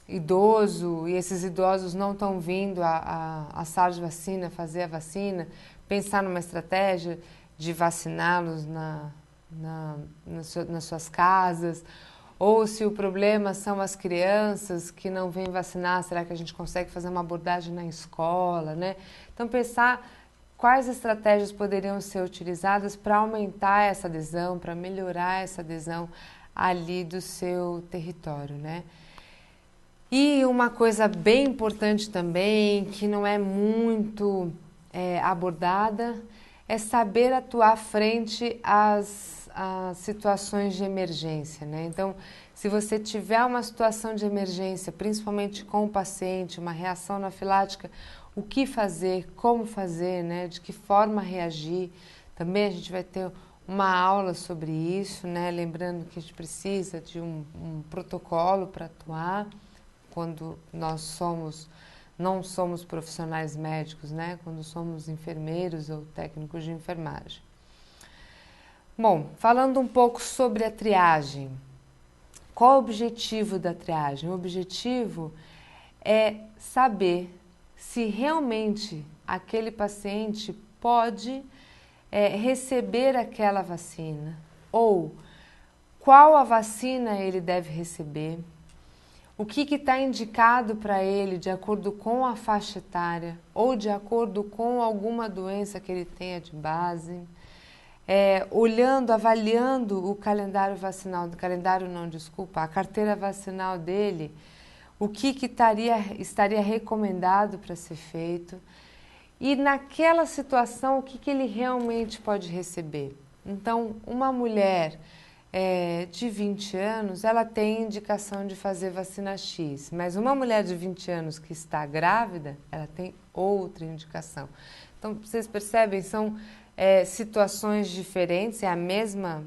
idoso e esses idosos não estão vindo à sala de vacina fazer a vacina, pensar numa estratégia de vaciná-los nas suas casas, ou se o problema são as crianças que não vêm vacinar, será que a gente consegue fazer uma abordagem na escola, né? Então, pensar quais estratégias poderiam ser utilizadas para aumentar essa adesão, para melhorar essa adesão ali do seu território, né? E uma coisa bem importante também, que não é muito abordada, é saber atuar frente às situações de emergência, né? Então, se você tiver uma situação de emergência, principalmente com o paciente, uma reação anafilática, o que fazer, como fazer, né? De que forma reagir. Também a gente vai ter uma aula sobre isso, né? Lembrando que a gente precisa de um protocolo para atuar quando nós não somos profissionais médicos, né? Quando somos enfermeiros ou técnicos de enfermagem. Bom, falando um pouco sobre a triagem. Qual o objetivo da triagem? O objetivo é saber se realmente aquele paciente pode receber aquela vacina ou qual a vacina ele deve receber, o que está indicado para ele de acordo com a faixa etária ou de acordo com alguma doença que ele tenha de base. Olhando, avaliando o calendário vacinal, a carteira vacinal dele, o que estaria recomendado para ser feito e naquela situação o que ele realmente pode receber. Então, uma mulher de 20 anos, ela tem indicação de fazer vacina X, mas uma mulher de 20 anos que está grávida, ela tem outra indicação. Então, vocês percebem, são situações diferentes, é a mesma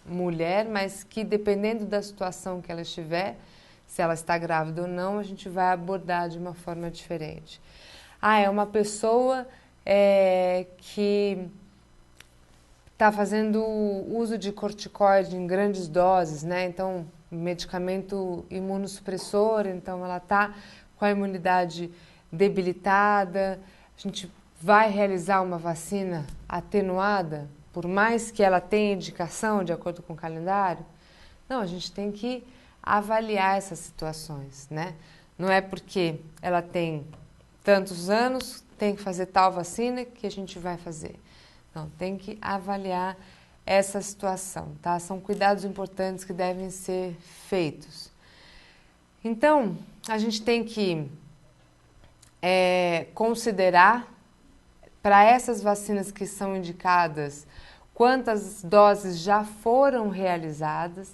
mulher, mas que dependendo da situação que ela estiver, se ela está grávida ou não, a gente vai abordar de uma forma diferente. É uma pessoa que está fazendo uso de corticoide em grandes doses, né? Então, medicamento imunossupressor, então ela está com a imunidade debilitada, a gente vai realizar uma vacina atenuada, por mais que ela tenha indicação de acordo com o calendário? Não, a gente tem que avaliar essas situações, né? Não é porque ela tem tantos anos, tem que fazer tal vacina que a gente vai fazer. Não, tem que avaliar essa situação, tá? São cuidados importantes que devem ser feitos. Então, a gente tem que considerar para essas vacinas que são indicadas, quantas doses já foram realizadas.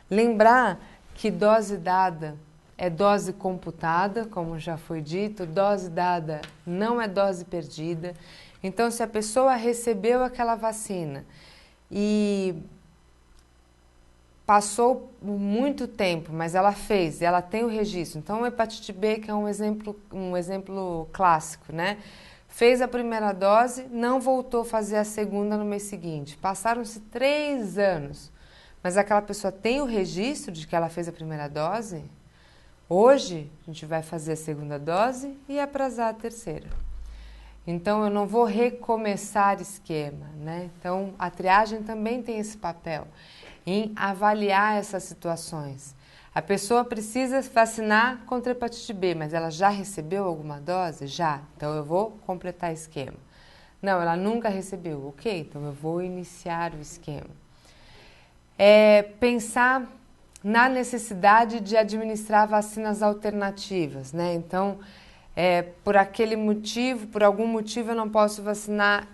Lembrar que dose dada é dose computada, como já foi dito, dose dada não é dose perdida. Então, se a pessoa recebeu aquela vacina e passou muito tempo, mas ela tem o registro. Então, hepatite B, que é um exemplo clássico, né? Fez a primeira dose, não voltou a fazer a segunda no mês seguinte. Passaram-se 3 anos, mas aquela pessoa tem o registro de que ela fez a primeira dose? Hoje, a gente vai fazer a segunda dose e aprazar a terceira. Então, eu não vou recomeçar esquema, né? Então, a triagem também tem esse papel em avaliar essas situações. A pessoa precisa vacinar contra a hepatite B, mas ela já recebeu alguma dose? Já. Então, eu vou completar esquema. Não, ela nunca recebeu. Ok, então eu vou iniciar o esquema. Pensar na necessidade de administrar vacinas alternativas, né? Então, por aquele motivo, por algum motivo eu não posso vacinar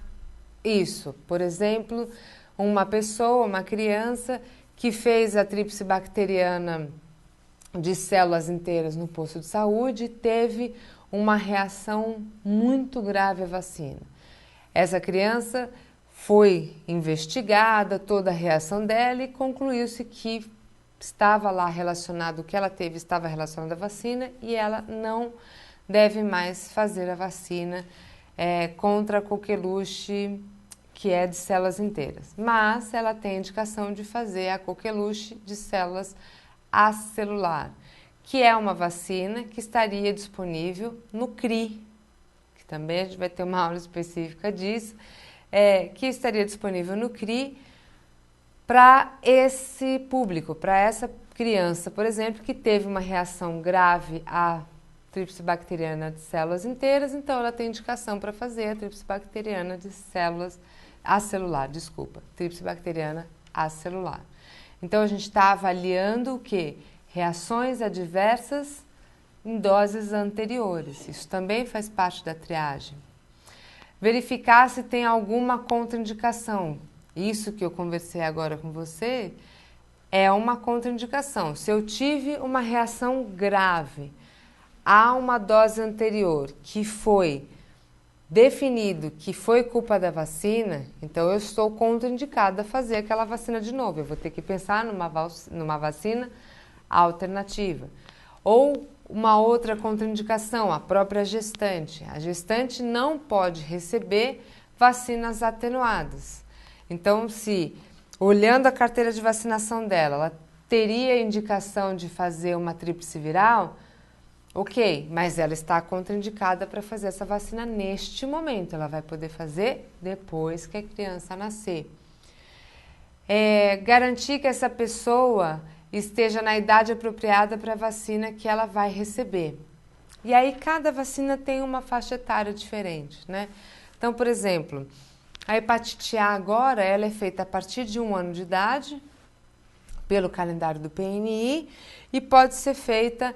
isso. Por exemplo, uma pessoa, uma criança que fez a tríplice bacteriana de células inteiras no posto de saúde e teve uma reação muito grave à vacina. Essa criança foi investigada, toda a reação dela, e concluiu-se que estava lá relacionado, o que ela teve estava relacionado à vacina e ela não deve mais fazer a vacina contra a coqueluche, que é de células inteiras. Mas ela tem a indicação de fazer a coqueluche de células acelular, que é uma vacina que estaria disponível no CRI, que também a gente vai ter uma aula específica disso, que estaria disponível no CRI para esse público, para essa criança, por exemplo, que teve uma reação grave à tríplice bacteriana de células inteiras, então ela tem indicação para fazer a tríplice bacteriana de células acelular, tríplice bacteriana acelular. Então a gente está avaliando o quê? Reações adversas em doses anteriores. Isso também faz parte da triagem. Verificar se tem alguma contraindicação. Isso que eu conversei agora com você é uma contraindicação. Se eu tive uma reação grave a uma dose anterior que foi definido que foi culpa da vacina, então eu estou contraindicada a fazer aquela vacina de novo. Eu vou ter que pensar numa vacina alternativa. Ou uma outra contraindicação, a própria gestante. A gestante não pode receber vacinas atenuadas. Então, se olhando a carteira de vacinação dela, ela teria indicação de fazer uma tríplice viral, ok, mas ela está contraindicada para fazer essa vacina neste momento. Ela vai poder fazer depois que a criança nascer. Garantir que essa pessoa esteja na idade apropriada para a vacina que ela vai receber. E aí cada vacina tem uma faixa etária diferente, né? Então, por exemplo, a hepatite A agora ela é feita a partir de 1 ano de idade, pelo calendário do PNI, e pode ser feita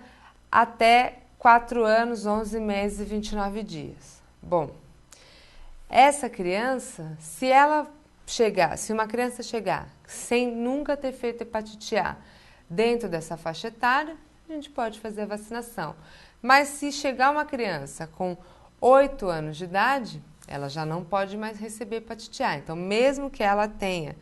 até 4 anos, 11 meses e 29 dias. Bom, essa criança, se uma criança chegar sem nunca ter feito hepatite A dentro dessa faixa etária, a gente pode fazer a vacinação. Mas se chegar uma criança com 8 anos de idade, ela já não pode mais receber hepatite A. Então, mesmo que ela tenha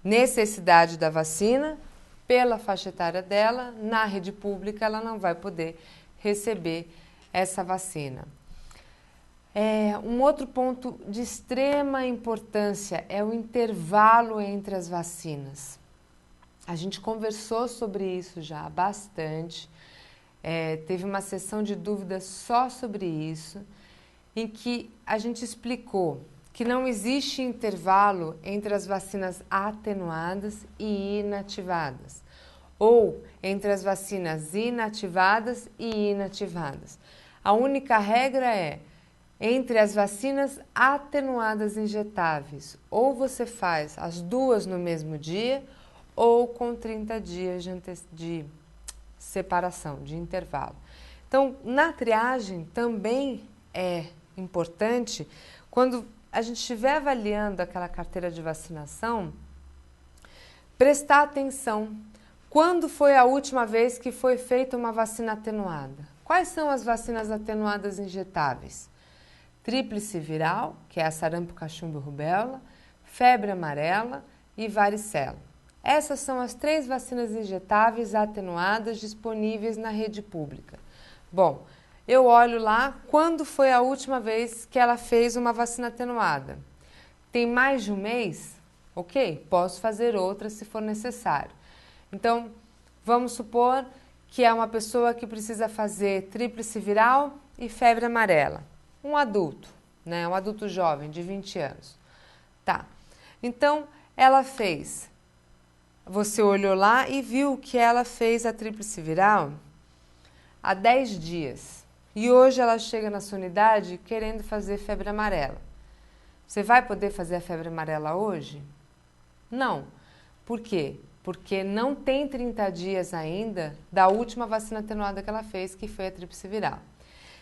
necessidade da vacina, pela faixa etária dela, na rede pública, ela não vai poder receber essa vacina. Um outro ponto de extrema importância é o intervalo entre as vacinas. A gente conversou sobre isso já bastante, teve uma sessão de dúvidas só sobre isso, em que a gente explicou que não existe intervalo entre as vacinas atenuadas e inativadas, ou entre as vacinas inativadas e inativadas. A única regra é entre as vacinas atenuadas injetáveis, ou você faz as duas no mesmo dia, ou com 30 dias de separação, de intervalo. Então, na triagem também é importante, quando a gente estiver avaliando aquela carteira de vacinação, prestar atenção. Quando foi a última vez que foi feita uma vacina atenuada? Quais são as vacinas atenuadas injetáveis? Tríplice viral, que é a sarampo, cachumba e rubéola, febre amarela e varicela. Essas são as 3 vacinas injetáveis atenuadas disponíveis na rede pública. Bom, eu olho lá quando foi a última vez que ela fez uma vacina atenuada. Tem mais de um mês? Ok, posso fazer outra se for necessário. Então, vamos supor que é uma pessoa que precisa fazer tríplice viral e febre amarela. Um adulto, né? Um adulto jovem, de 20 anos. Tá. Então, ela fez. Você olhou lá e viu que ela fez a tríplice viral há 10 dias. E hoje ela chega na sua unidade querendo fazer febre amarela. Você vai poder fazer a febre amarela hoje? Não. Por quê? Porque não tem 30 dias ainda da última vacina atenuada que ela fez, que foi a tríplice viral.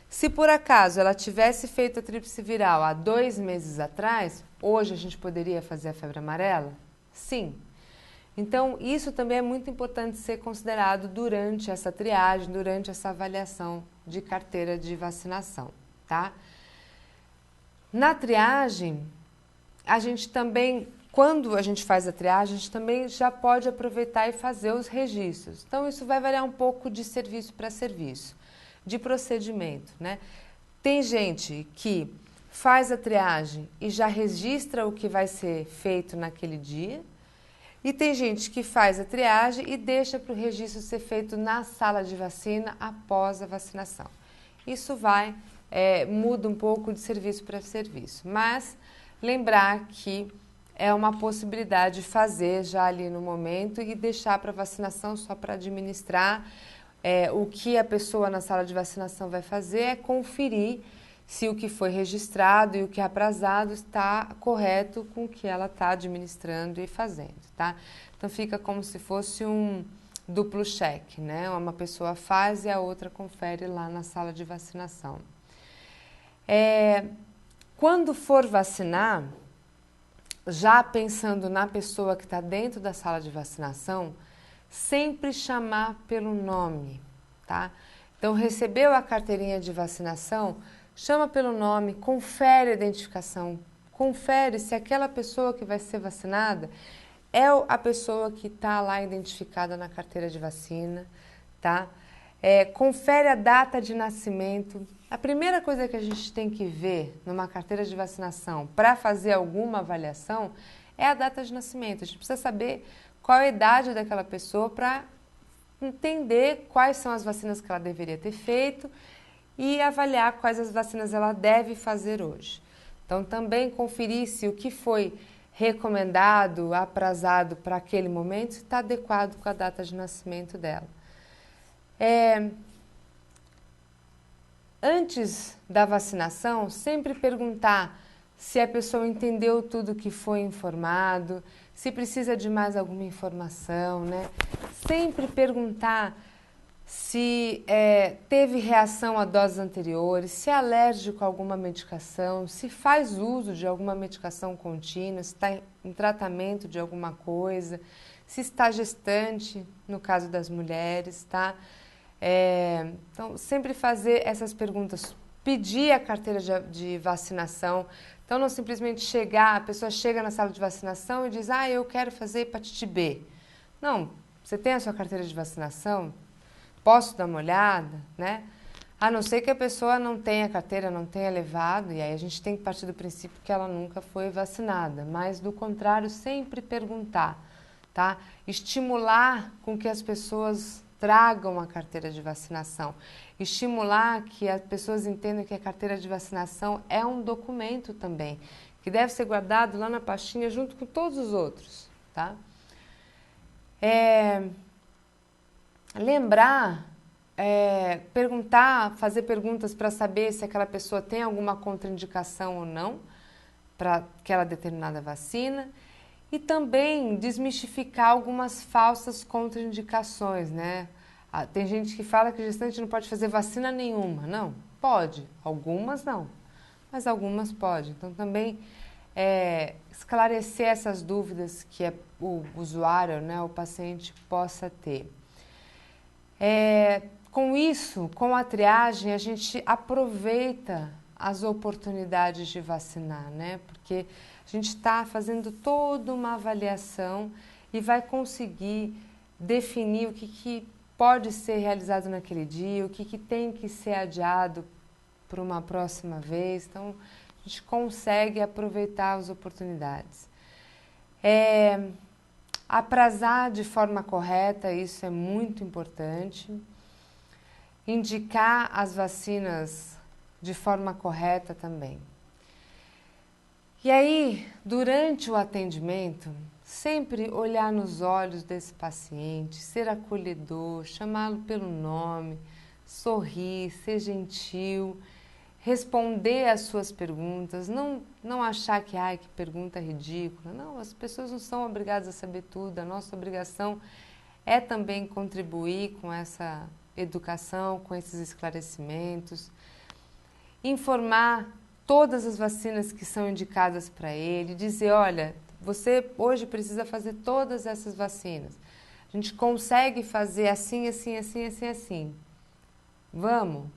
Se por acaso ela tivesse feito a tríplice viral há 2 meses atrás, hoje a gente poderia fazer a febre amarela? Sim. Então, isso também é muito importante ser considerado durante essa triagem, durante essa avaliação de carteira de vacinação, tá? Na triagem, a gente também, quando a gente faz a triagem, a gente também já pode aproveitar e fazer os registros. Então, isso vai variar um pouco de serviço para serviço, de procedimento, né? Tem gente que faz a triagem e já registra o que vai ser feito naquele dia, e tem gente que faz a triagem e deixa para o registro ser feito na sala de vacina após a vacinação. Isso muda um pouco de serviço para serviço, mas lembrar que é uma possibilidade de fazer já ali no momento e deixar para vacinação só para administrar. O que a pessoa na sala de vacinação vai fazer é conferir se o que foi registrado e o que é aprazado está correto com o que ela está administrando e fazendo, tá? Então fica como se fosse um duplo cheque, né? Uma pessoa faz e a outra confere lá na sala de vacinação. Quando for vacinar, já pensando na pessoa que está dentro da sala de vacinação, sempre chamar pelo nome, tá? Então, recebeu a carteirinha de vacinação, chama pelo nome, confere a identificação, confere se aquela pessoa que vai ser vacinada é a pessoa que está lá identificada na carteira de vacina, tá? Confere a data de nascimento. A primeira coisa que a gente tem que ver numa carteira de vacinação para fazer alguma avaliação é a data de nascimento. A gente precisa saber qual é a idade daquela pessoa para entender quais são as vacinas que ela deveria ter feito e avaliar quais as vacinas ela deve fazer hoje. Então, também conferir se o que foi recomendado, aprazado para aquele momento está adequado com a data de nascimento dela. Antes da vacinação, sempre perguntar se a pessoa entendeu tudo que foi informado, se precisa de mais alguma informação, né? Sempre perguntar se teve reação a doses anteriores, se é alérgico a alguma medicação, se faz uso de alguma medicação contínua, se está em tratamento de alguma coisa, se está gestante, no caso das mulheres, tá? Então, sempre fazer essas perguntas, pedir a carteira de vacinação. Então, não simplesmente a pessoa chega na sala de vacinação e diz, eu quero fazer hepatite B. Não, você tem a sua carteira de vacinação? Posso dar uma olhada, né? A não ser que a pessoa não tenha carteira, não tenha levado, e aí a gente tem que partir do princípio que ela nunca foi vacinada. Mas, do contrário, sempre perguntar, tá? Estimular com que as pessoas tragam a carteira de vacinação. Estimular que as pessoas entendam que a carteira de vacinação é um documento também, que deve ser guardado lá na pastinha junto com todos os outros, tá? Lembrar, perguntar, fazer perguntas para saber se aquela pessoa tem alguma contraindicação ou não para aquela determinada vacina. E também desmistificar algumas falsas contraindicações, né? Tem gente que fala que gestante não pode fazer vacina nenhuma. Não, pode. Algumas não, mas algumas pode. Então, também esclarecer essas dúvidas que o usuário, né, o paciente, possa ter. Com isso, com a triagem, a gente aproveita as oportunidades de vacinar, né? Porque a gente está fazendo toda uma avaliação e vai conseguir definir o que pode ser realizado naquele dia, o que tem que ser adiado para uma próxima vez. Então, a gente consegue aproveitar as oportunidades. Aprazar de forma correta, isso é muito importante. indicar as vacinas de forma correta também. E aí, durante o atendimento, sempre olhar nos olhos desse paciente, ser acolhedor, chamá-lo pelo nome, sorrir, ser gentil, responder às suas perguntas, não achar que, ai, que pergunta ridícula. Não, as pessoas não são obrigadas a saber tudo, a nossa obrigação é também contribuir com essa educação, com esses esclarecimentos, informar todas as vacinas que são indicadas para ele, dizer, olha, você hoje precisa fazer todas essas vacinas. A gente consegue fazer assim, assim, assim, assim, assim. Vamos?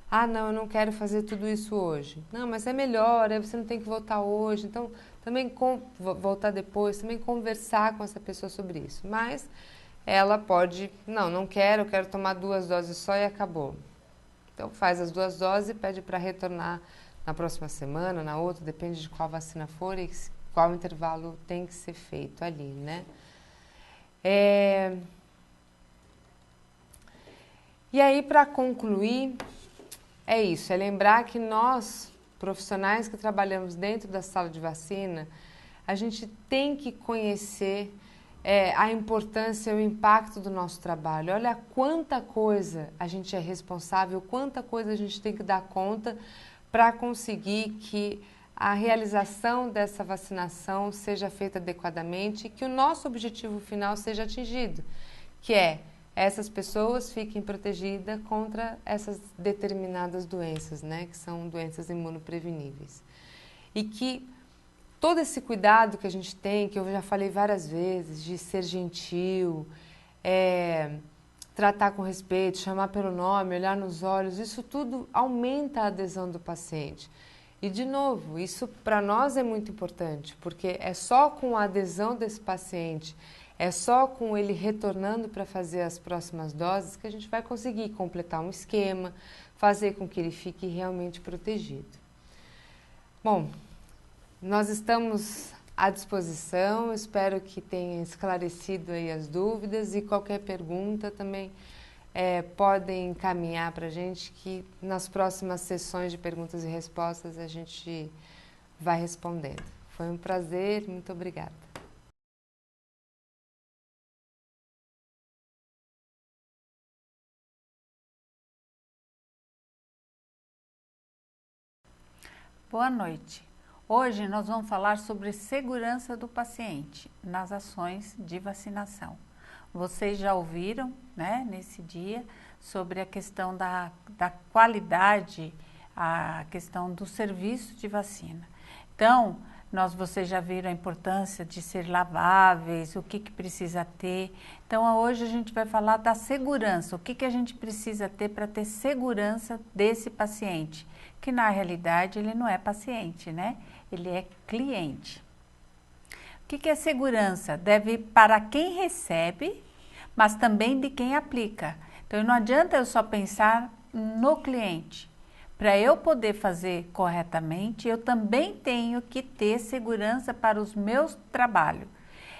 Ah, não, eu não quero fazer tudo isso hoje. Não, mas é melhor, aí você não tem que voltar hoje. Então, também voltar depois, também conversar com essa pessoa sobre isso. Mas ela pode, não quero, eu quero tomar 2 doses só e acabou. Então, faz as 2 doses e pede para retornar na próxima semana, na outra, depende de qual vacina for e qual intervalo tem que ser feito ali, né? E aí, para concluir, é isso, é lembrar que nós, profissionais que trabalhamos dentro da sala de vacina, a gente tem que conhecer a importância e o impacto do nosso trabalho. Olha quanta coisa a gente é responsável, quanta coisa a gente tem que dar conta para conseguir que a realização dessa vacinação seja feita adequadamente e que o nosso objetivo final seja atingido, que é essas pessoas fiquem protegidas contra essas determinadas doenças, né, que são doenças imunopreveníveis. E que todo esse cuidado que a gente tem, que eu já falei várias vezes, de ser gentil, tratar com respeito, chamar pelo nome, olhar nos olhos, isso tudo aumenta a adesão do paciente. E, de novo, isso para nós é muito importante, porque é só com a adesão desse paciente, é só com ele retornando para fazer as próximas doses que a gente vai conseguir completar um esquema, fazer com que ele fique realmente protegido. Bom, nós estamos à disposição, espero que tenha esclarecido aí as dúvidas e qualquer pergunta também podem encaminhar para a gente que nas próximas sessões de perguntas e respostas a gente vai respondendo. Foi um prazer, muito obrigada. Boa noite. Hoje nós vamos falar sobre segurança do paciente nas ações de vacinação. Vocês já ouviram, né, nesse dia, sobre a questão da qualidade, a questão do serviço de vacina. Então, vocês já viram a importância de ser laváveis, o que precisa ter. Então, hoje a gente vai falar da segurança, o que a gente precisa ter para ter segurança desse paciente, que na realidade ele não é paciente, né? Ele é cliente. O que é segurança? Deve para quem recebe, mas também de quem aplica. Então, não adianta eu só pensar no cliente. Para eu poder fazer corretamente, eu também tenho que ter segurança para os meus trabalhos.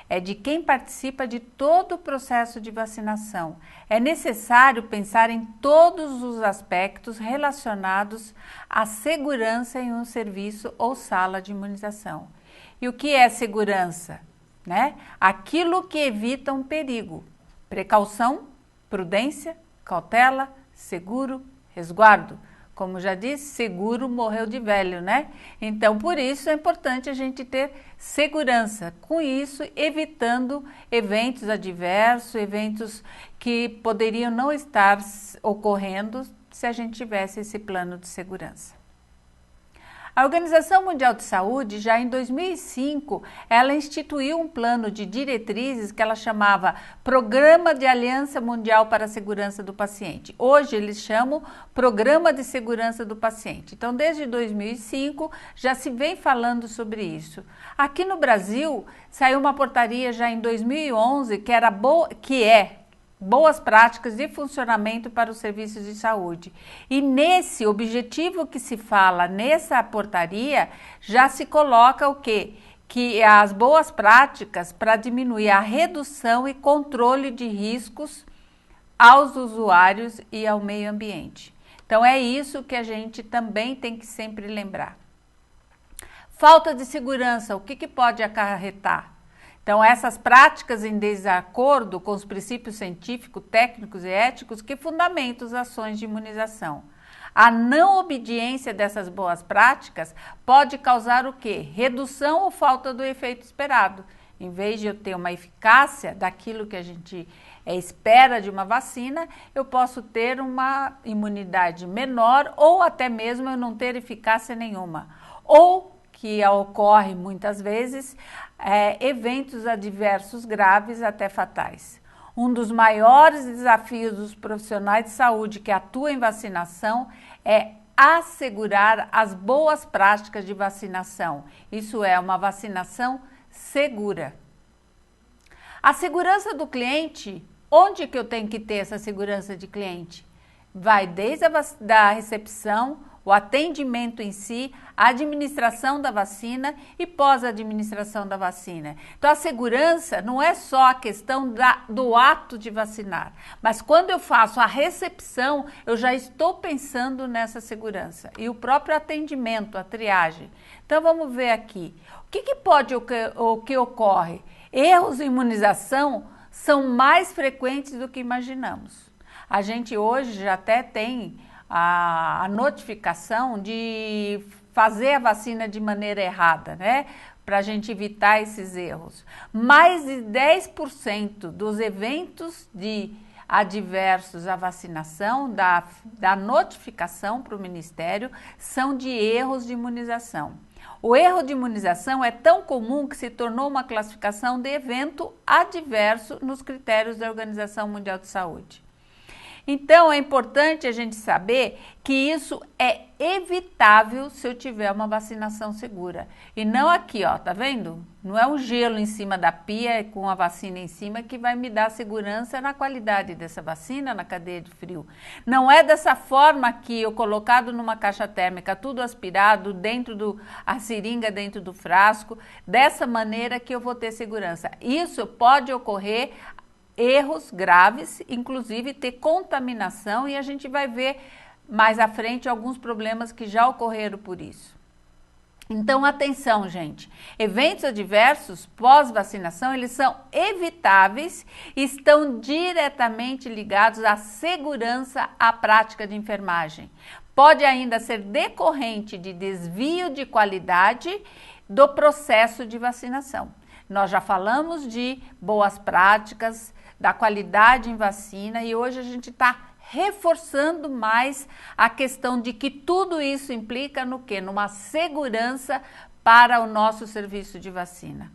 É de quem participa de todo o processo de vacinação. É necessário pensar em todos os aspectos relacionados à segurança em um serviço ou sala de imunização. E o que é segurança? Né? Aquilo que evita um perigo. Precaução, prudência, cautela, seguro, resguardo. Como já disse, seguro morreu de velho, né? Então, por isso é importante a gente ter segurança. Com isso, evitando eventos adversos, eventos que poderiam não estar ocorrendo se a gente tivesse esse plano de segurança. A Organização Mundial de Saúde, já em 2005, ela instituiu um plano de diretrizes que ela chamava Programa de Aliança Mundial para a Segurança do Paciente. Hoje eles chamam Programa de Segurança do Paciente. Então, desde 2005, já se vem falando sobre isso. Aqui no Brasil, saiu uma portaria já em 2011, que é Boas Práticas de Funcionamento para os Serviços de Saúde. E nesse objetivo que se fala nessa portaria, já se coloca o quê? Que as boas práticas para diminuir a redução e controle de riscos aos usuários e ao meio ambiente. Então é isso que a gente também tem que sempre lembrar. Falta de segurança, o que pode acarretar? Então essas práticas em desacordo com os princípios científicos, técnicos e éticos que fundamentam as ações de imunização. A não obediência dessas boas práticas pode causar o quê? Redução ou falta do efeito esperado. Em vez de eu ter uma eficácia daquilo que a gente espera de uma vacina, eu posso ter uma imunidade menor ou até mesmo eu não ter eficácia nenhuma. Ou, que ocorre muitas vezes, eventos adversos graves até fatais. Um dos maiores desafios dos profissionais de saúde que atuam em vacinação é assegurar as boas práticas de vacinação. Isso é uma vacinação segura. A segurança do cliente, onde que eu tenho que ter essa segurança de cliente? Vai desde da recepção, o atendimento em si, a administração da vacina e pós-administração da vacina. Então, a segurança não é só a questão do ato de vacinar, mas quando eu faço a recepção, eu já estou pensando nessa segurança. E o próprio atendimento, a triagem. Então, vamos ver aqui. O que ocorre? Erros em imunização são mais frequentes do que imaginamos. A gente hoje já até tem a notificação de fazer a vacina de maneira errada, né? Para a gente evitar esses erros. Mais de 10% dos eventos adversos à vacinação, da notificação para o Ministério, são de erros de imunização. O erro de imunização é tão comum que se tornou uma classificação de evento adverso nos critérios da Organização Mundial de Saúde. Então, é importante a gente saber que isso é evitável se eu tiver uma vacinação segura. E não aqui, ó, tá vendo? Não é um gelo em cima da pia com a vacina em cima que vai me dar segurança na qualidade dessa vacina, na cadeia de frio. Não é dessa forma aqui, eu colocado numa caixa térmica, tudo aspirado, a seringa dentro do frasco, dessa maneira que eu vou ter segurança. Isso pode ocorrer erros graves, inclusive ter contaminação, e a gente vai ver mais à frente alguns problemas que já ocorreram por isso. Então, atenção, gente. Eventos adversos pós-vacinação, eles são evitáveis e estão diretamente ligados à segurança à prática de enfermagem. Pode ainda ser decorrente de desvio de qualidade do processo de vacinação. Nós já falamos de boas práticas, da qualidade em vacina, e hoje a gente está reforçando mais a questão de que tudo isso implica no quê? Numa segurança para o nosso serviço de vacina.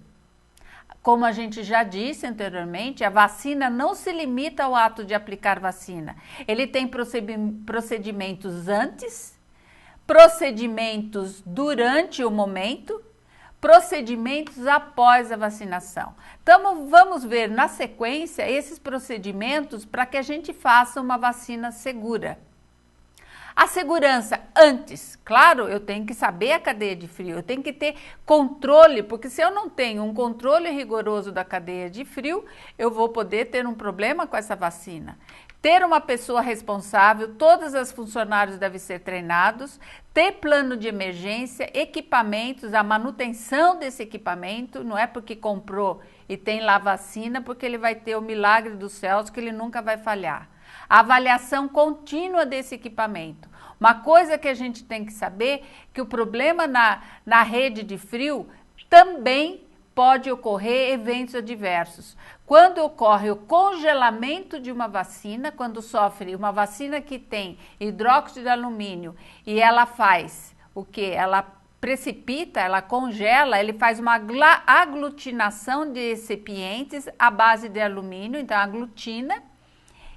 Como a gente já disse anteriormente, a vacina não se limita ao ato de aplicar vacina. Ele tem procedimentos antes, procedimentos durante o momento, procedimentos após a vacinação. Então, vamos ver na sequência esses procedimentos para que a gente faça uma vacina segura. A segurança antes, claro, eu tenho que saber a cadeia de frio, eu tenho que ter controle, porque se eu não tenho um controle rigoroso da cadeia de frio, eu vou poder ter um problema com essa vacina. Ter uma pessoa responsável, todos os funcionários devem ser treinados, ter plano de emergência, equipamentos, a manutenção desse equipamento, não é porque comprou e tem lá vacina, porque ele vai ter o milagre dos céus que ele nunca vai falhar. A avaliação contínua desse equipamento. Uma coisa que a gente tem que saber, que o problema na rede de frio também pode ocorrer eventos adversos. Quando ocorre o congelamento de uma vacina, quando sofre uma vacina que tem hidróxido de alumínio e ela faz o que? Ela precipita, ela congela, ele faz uma aglutinação de recipientes à base de alumínio, então aglutina,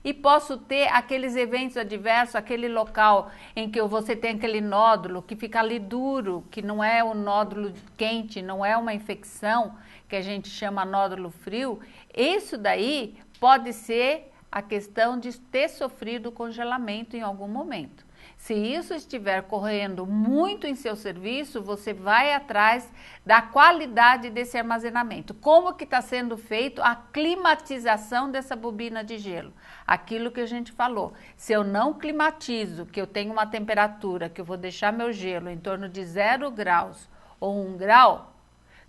e posso ter aqueles eventos adversos, aquele local em que você tem aquele nódulo que fica ali duro, que não é um nódulo quente, não é uma infecção, que a gente chama nódulo frio. Isso daí pode ser a questão de ter sofrido congelamento em algum momento. Se isso estiver correndo muito em seu serviço, você vai atrás da qualidade desse armazenamento. Como que está sendo feito a climatização dessa bobina de gelo? Aquilo que a gente falou. Se eu não climatizo, que eu tenho uma temperatura, que eu vou deixar meu gelo em torno de 0 graus ou 1 grau,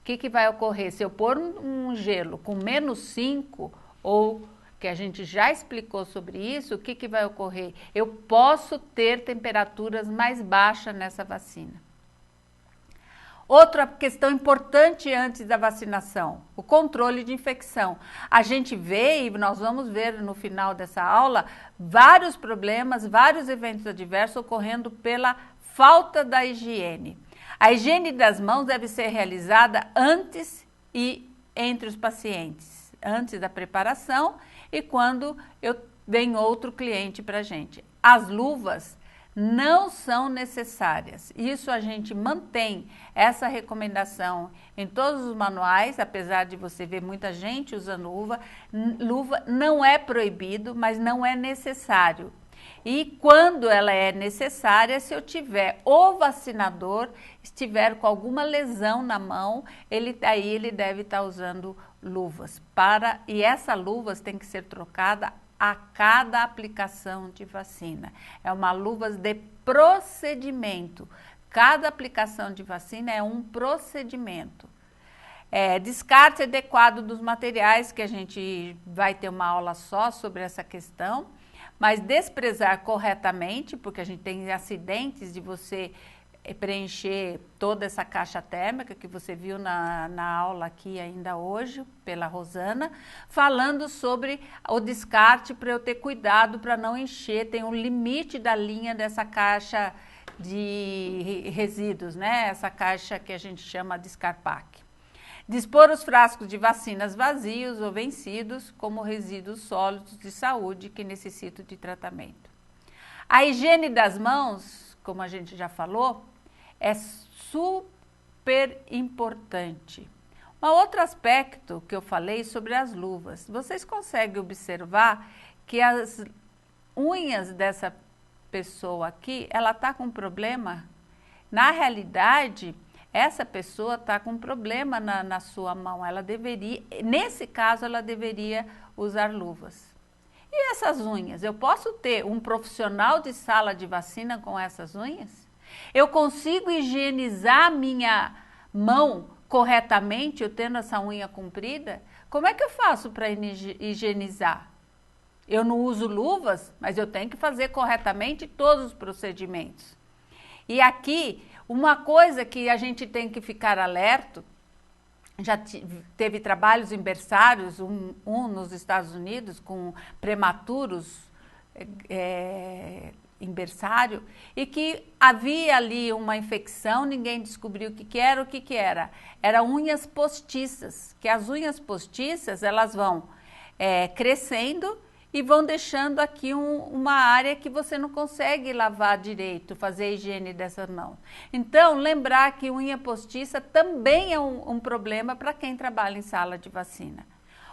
o que vai ocorrer? Se eu pôr um gelo com -5 ou que a gente já explicou sobre isso, o que vai ocorrer? Eu posso ter temperaturas mais baixas nessa vacina. Outra questão importante antes da vacinação, o controle de infecção. A gente vê, e nós vamos ver no final dessa aula, vários problemas, vários eventos adversos ocorrendo pela falta da higiene. A higiene das mãos deve ser realizada antes e entre os pacientes, antes da preparação e quando vem outro cliente para a gente. As luvas não são necessárias. Isso a gente mantém essa recomendação em todos os manuais, apesar de você ver muita gente usando luva. Luva não é proibido, mas não é necessário. E quando ela é necessária, se eu tiver o vacinador, estiver com alguma lesão na mão, ele deve estar usando luvas. E essas luvas tem que ser trocada a cada aplicação de vacina. É uma luva de procedimento. Cada aplicação de vacina é um procedimento. Descarte adequado dos materiais, que a gente vai ter uma aula só sobre essa questão. Mas desprezar corretamente, porque a gente tem acidentes de você preencher toda essa caixa térmica que você viu na aula aqui ainda hoje, pela Rosana, falando sobre o descarte para eu ter cuidado para não encher, tem um limite da linha dessa caixa de resíduos, né? Essa caixa que a gente chama de Scarpac. Dispor os frascos de vacinas vazios ou vencidos como resíduos sólidos de saúde que necessitam de tratamento. A higiene das mãos, como a gente já falou, é super importante. Um outro aspecto que eu falei sobre as luvas. Vocês conseguem observar que as unhas dessa pessoa aqui, ela está com problema? Na realidade, essa pessoa está com problema na sua mão, ela deveria, nesse caso, ela deveria usar luvas. E essas unhas? Eu posso ter um profissional de sala de vacina com essas unhas? Eu consigo higienizar minha mão corretamente, eu tendo essa unha comprida? Como é que eu faço para higienizar? Eu não uso luvas, mas eu tenho que fazer corretamente todos os procedimentos. E aqui, uma coisa que a gente tem que ficar alerta, já teve trabalhos em berçários, um nos Estados Unidos, com prematuros em berçário, e que havia ali uma infecção, ninguém descobriu o que era. Era unhas postiças, que as unhas postiças, elas vão crescendo e vão deixando aqui uma área que você não consegue lavar direito, fazer a higiene dessa mão. Então, lembrar que unha postiça também é um problema para quem trabalha em sala de vacina.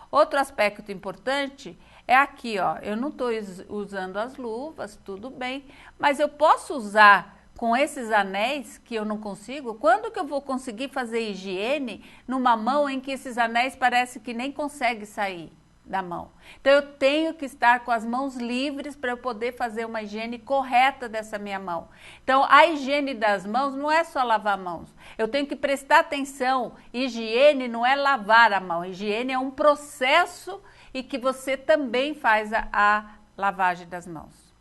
Outro aspecto importante é aqui, ó, eu não estou usando as luvas, tudo bem, mas eu posso usar com esses anéis que eu não consigo? Quando que eu vou conseguir fazer higiene numa mão em que esses anéis parece que nem consegue sair da mão? Então eu tenho que estar com as mãos livres para eu poder fazer uma higiene correta dessa minha mão. Então a higiene das mãos não é só lavar mãos, eu tenho que prestar atenção. Higiene não é lavar a mão, higiene é um processo e que você também faz a lavagem das mãos.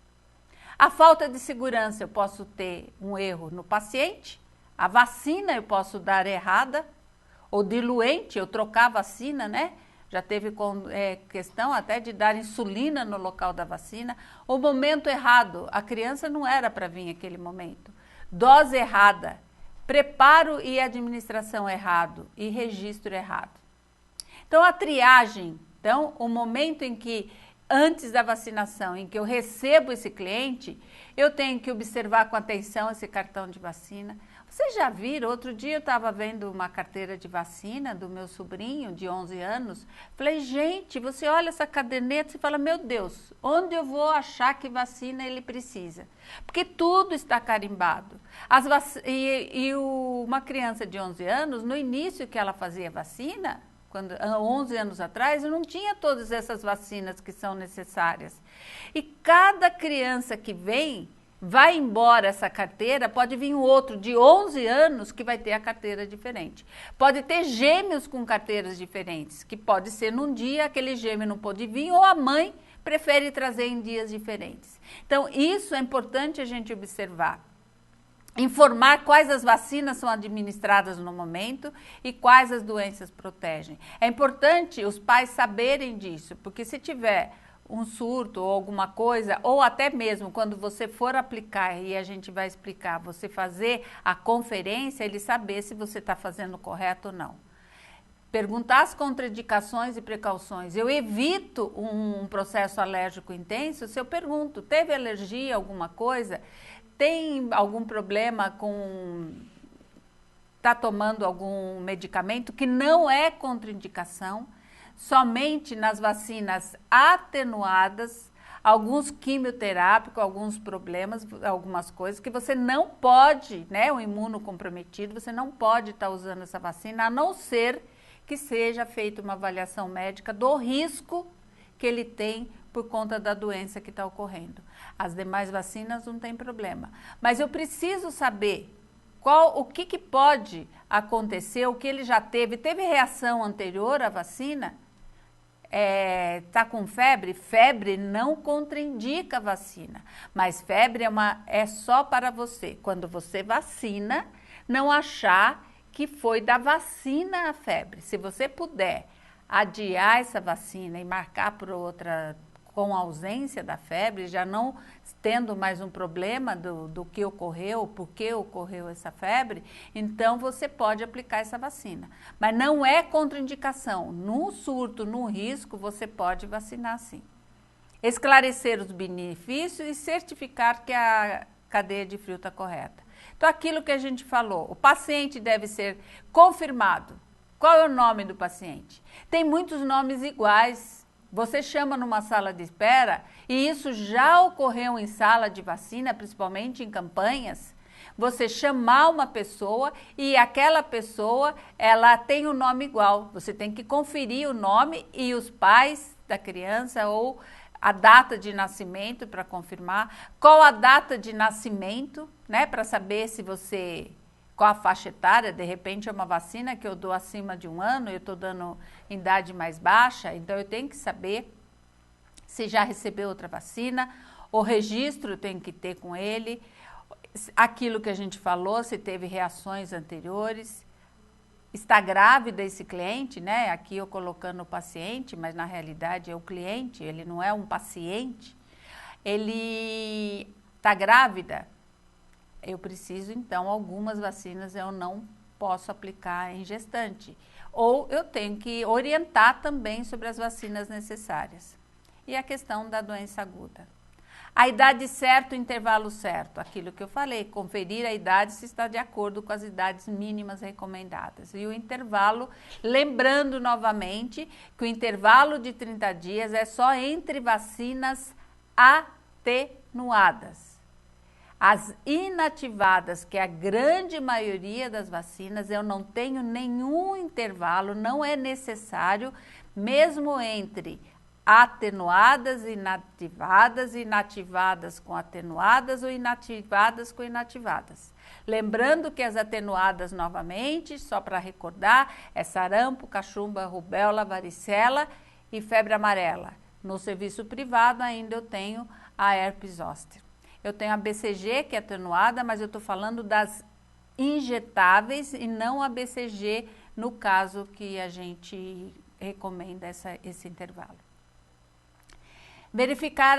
A falta de segurança, eu posso ter um erro no paciente, a vacina eu posso dar errada, ou diluente, eu trocar a vacina, né? Já teve questão até de dar insulina no local da vacina. O momento errado, a criança não era para vir naquele momento. Dose errada, preparo e administração errado e registro errado. Então a triagem, o momento em que, antes da vacinação, em que eu recebo esse cliente, eu tenho que observar com atenção esse cartão de vacina. Vocês já viram? Outro dia eu estava vendo uma carteira de vacina do meu sobrinho de 11 anos. Falei, gente, você olha essa caderneta e fala, meu Deus, onde eu vou achar que vacina ele precisa? Porque tudo está carimbado. Uma criança de 11 anos, no início que ela fazia vacina, 11 anos atrás, não tinha todas essas vacinas que são necessárias. E cada criança que vai embora essa carteira, pode vir um outro de 11 anos que vai ter a carteira diferente. Pode ter gêmeos com carteiras diferentes, que pode ser num dia aquele gêmeo não pôde vir ou a mãe prefere trazer em dias diferentes. Então, isso é importante a gente observar. Informar quais as vacinas são administradas no momento e quais as doenças protegem. É importante os pais saberem disso, porque se tiver um surto ou alguma coisa, ou até mesmo quando você for aplicar, e a gente vai explicar, você fazer a conferência, ele saber se você está fazendo correto ou não. Perguntar as contraindicações e precauções. Eu evito um processo alérgico intenso se eu pergunto, teve alergia a alguma coisa? Tem algum problema com... Está tomando algum medicamento que não é contraindicação? Somente nas vacinas atenuadas, alguns quimioterápicos, alguns problemas, algumas coisas que você não pode, né, o imunocomprometido, você não pode estar usando essa vacina, a não ser que seja feita uma avaliação médica do risco que ele tem por conta da doença que está ocorrendo. As demais vacinas não tem problema. Mas eu preciso saber o que pode acontecer, o que ele já teve. Teve reação anterior à vacina? Tá com febre? Febre não contraindica a vacina, mas febre é só para você. Quando você vacina, não achar que foi da vacina a febre. Se você puder adiar essa vacina e marcar por outra com ausência da febre, já não tendo mais um problema do que ocorreu, por que ocorreu essa febre, então você pode aplicar essa vacina. Mas não é contraindicação. No surto, no risco, você pode vacinar sim. Esclarecer os benefícios e certificar que a cadeia de frio está correta. Então, aquilo que a gente falou, o paciente deve ser confirmado. Qual é o nome do paciente? Tem muitos nomes iguais. Você chama numa sala de espera, e isso já ocorreu em sala de vacina, principalmente em campanhas, você chamar uma pessoa e aquela pessoa, ela tem um nome igual. Você tem que conferir o nome e os pais da criança ou a data de nascimento para confirmar. Qual a data de nascimento, né, para saber se você... Qual a faixa etária, de repente é uma vacina que eu dou acima de 1 ano, eu estou dando em idade mais baixa, então eu tenho que saber se já recebeu outra vacina, o registro eu tenho que ter com ele, aquilo que a gente falou, se teve reações anteriores, está grávida esse cliente, né? Aqui eu colocando o paciente, mas na realidade é o cliente, ele não é um paciente, ele está grávida. Eu preciso, então, algumas vacinas eu não posso aplicar em gestante. Ou eu tenho que orientar também sobre as vacinas necessárias. E a questão da doença aguda. A idade certa, o intervalo certo. Aquilo que eu falei, conferir a idade se está de acordo com as idades mínimas recomendadas. E o intervalo, lembrando novamente que o intervalo de 30 dias é só entre vacinas atenuadas. As inativadas, que é a grande maioria das vacinas, eu não tenho nenhum intervalo, não é necessário, mesmo entre atenuadas e inativadas com atenuadas ou inativadas com inativadas. Lembrando que as atenuadas, novamente, só para recordar, é sarampo, cachumba, rubéola, varicela e febre amarela. No serviço privado ainda eu tenho a herpes zoster. Eu tenho a BCG, que é atenuada, mas eu estou falando das injetáveis e não a BCG, no caso que a gente recomenda esse intervalo. Verificar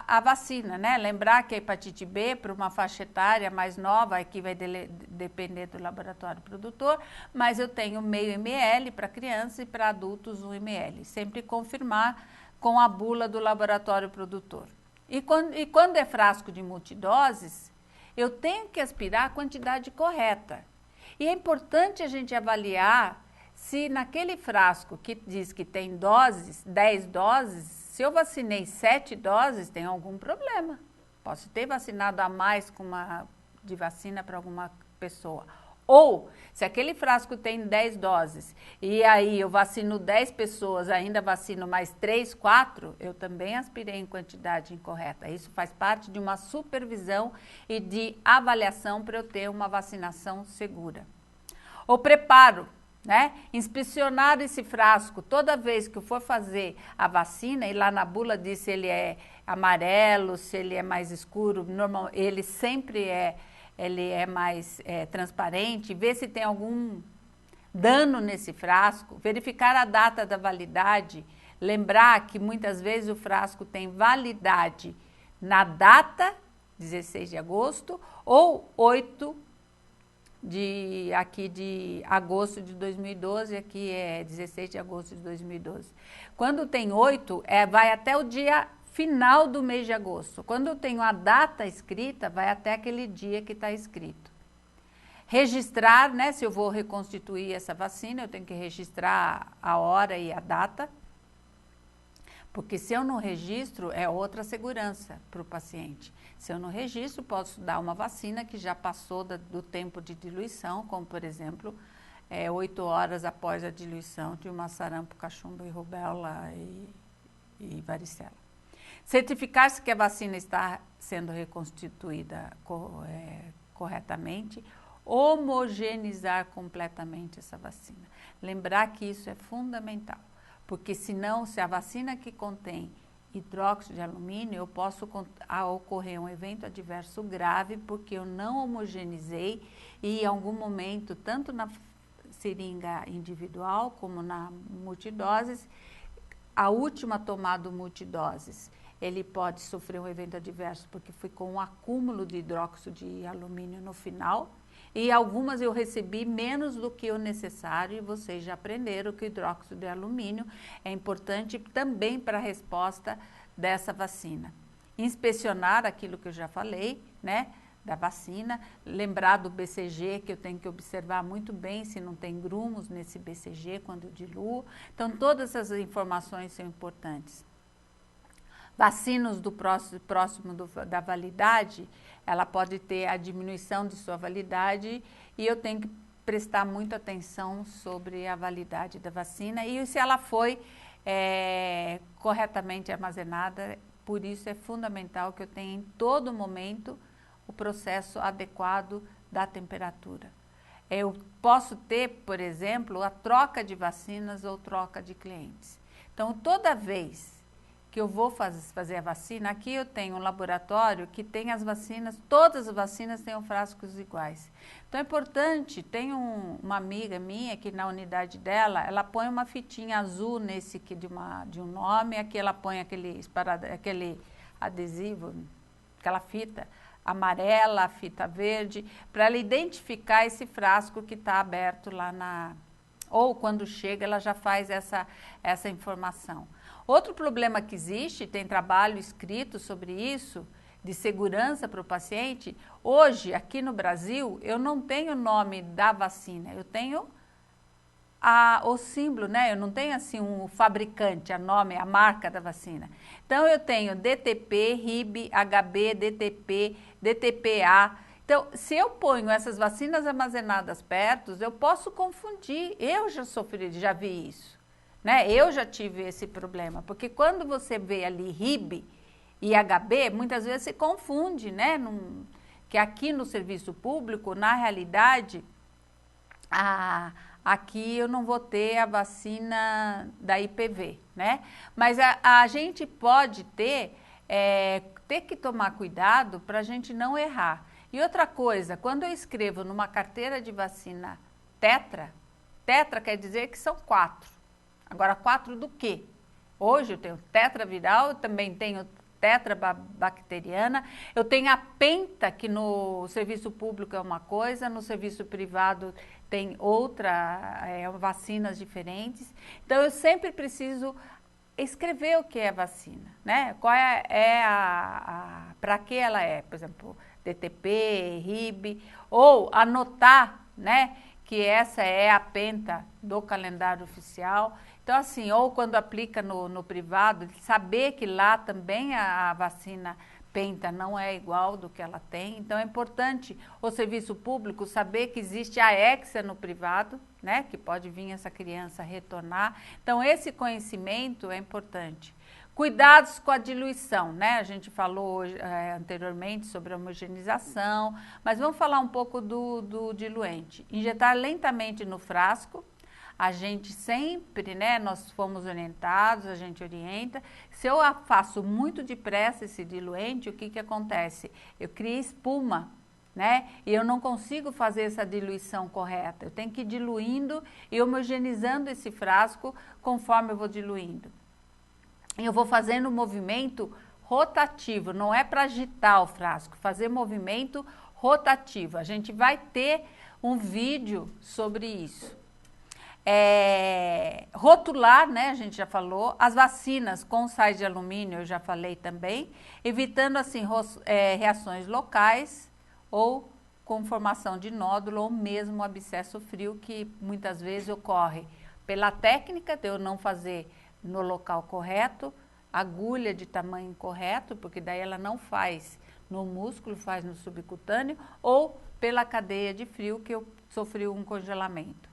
a vacina, né? Lembrar que a hepatite B, para uma faixa etária mais nova, aqui vai depender do laboratório produtor, mas eu tenho meio ml para criança e para adultos 1 ml. Sempre confirmar com a bula do laboratório produtor. E quando é frasco de multidoses, eu tenho que aspirar a quantidade correta. E é importante a gente avaliar se naquele frasco que diz que tem doses, 10 doses, se eu vacinei 7 doses, tem algum problema. Posso ter vacinado a mais de vacina para alguma pessoa. Ou, se aquele frasco tem 10 doses e aí eu vacino 10 pessoas, ainda vacino mais 3, 4, eu também aspirei em quantidade incorreta. Isso faz parte de uma supervisão e de avaliação para eu ter uma vacinação segura. O preparo, né? Inspecionar esse frasco toda vez que eu for fazer a vacina, e lá na bula diz se ele é amarelo, se ele é mais escuro, normal, ele sempre ele é mais transparente, ver se tem algum dano nesse frasco, verificar a data da validade, lembrar que muitas vezes o frasco tem validade na data, 16 de agosto, ou 8 de agosto de 2012, aqui é 16 de agosto de 2012. Quando tem 8, vai até o dia final do mês de agosto. Quando eu tenho a data escrita, vai até aquele dia que está escrito. Registrar, né? Se eu vou reconstituir essa vacina, eu tenho que registrar a hora e a data, porque se eu não registro, é outra segurança para o paciente. Se eu não registro, posso dar uma vacina que já passou do tempo de diluição, como por exemplo, 8 horas após a diluição de uma sarampo, cachumba e rubéola e varicela. Certificar-se que a vacina está sendo reconstituída corretamente, homogeneizar completamente essa vacina. Lembrar que isso é fundamental, porque senão, se a vacina que contém hidróxido de alumínio, eu posso ocorrer um evento adverso grave, porque eu não homogeneizei e em algum momento, tanto na seringa individual como na multidoses, a última tomada multidoses, ele pode sofrer um evento adverso porque ficou um acúmulo de hidróxido de alumínio no final, e algumas eu recebi menos do que o necessário, e vocês já aprenderam que o hidróxido de alumínio é importante também para a resposta dessa vacina. Inspecionar aquilo que eu já falei, né, da vacina, lembrar do BCG, que eu tenho que observar muito bem se não tem grumos nesse BCG quando eu diluo. Então, todas essas informações são importantes. Vacinas do próximo da validade, ela pode ter a diminuição de sua validade e eu tenho que prestar muita atenção sobre a validade da vacina e se ela foi corretamente armazenada. Por isso é fundamental que eu tenha em todo momento o processo adequado da temperatura. Eu posso ter, por exemplo, a troca de vacinas ou troca de clientes. Então, toda vez que eu vou fazer a vacina, aqui eu tenho um laboratório que tem as vacinas, todas as vacinas têm frascos iguais. Então é importante, tem uma amiga minha que na unidade dela, ela põe uma fitinha azul nesse aqui de um nome, aqui ela põe aquele adesivo, aquela fita amarela, a fita verde, para ela identificar esse frasco que está aberto lá ou quando chega ela já faz essa informação. Outro problema que existe, tem trabalho escrito sobre isso, de segurança para o paciente, hoje aqui no Brasil eu não tenho o nome da vacina, eu tenho o símbolo, né? Eu não tenho assim um fabricante, a marca da vacina. Então eu tenho DTP, RIB, HB, DTP, DTPA. Então, se eu ponho essas vacinas armazenadas perto, eu posso confundir. Eu já vi isso. Né? Eu já tive esse problema, porque quando você vê ali RIB e HB, muitas vezes se confunde, né? Que aqui no serviço público, na realidade, aqui eu não vou ter a vacina da IPV, né? Mas a gente pode ter que tomar cuidado para a gente não errar. E outra coisa, quando eu escrevo numa carteira de vacina tetra quer dizer que são 4. Agora, 4 do quê? Hoje eu tenho tetraviral, também tenho tetrabacteriana, eu tenho a penta, que no serviço público é uma coisa, no serviço privado tem vacinas diferentes. Então, eu sempre preciso escrever o que é vacina, né? Qual para que ela é, por exemplo, DTP, RIB, ou anotar, né, que essa é a penta do calendário oficial. Então, assim, ou quando aplica no privado, saber que lá também a vacina penta não é igual do que ela tem. Então, é importante o serviço público saber que existe a Hexa no privado, né, que pode vir essa criança retornar. Então, esse conhecimento é importante. Cuidados com a diluição, né? A gente falou anteriormente sobre a homogeneização, mas vamos falar um pouco do diluente. Injetar lentamente no frasco, a gente sempre, né? Nós fomos orientados, a gente orienta. Se eu faço muito depressa esse diluente, o que que acontece? Eu crio espuma, né? E eu não consigo fazer essa diluição correta. Eu tenho que ir diluindo e homogeneizando esse frasco conforme eu vou diluindo. Eu vou fazendo um movimento rotativo, não é para agitar o frasco, fazer movimento rotativo. A gente vai ter um vídeo sobre isso. Rotular, né, a gente já falou, as vacinas com sais de alumínio, eu já falei também, evitando assim reações locais ou com formação de nódulo ou mesmo abscesso frio, que muitas vezes ocorre pela técnica de eu não fazer no local correto, agulha de tamanho correto, porque daí ela não faz no músculo, faz no subcutâneo, ou pela cadeia de frio que eu sofri um congelamento.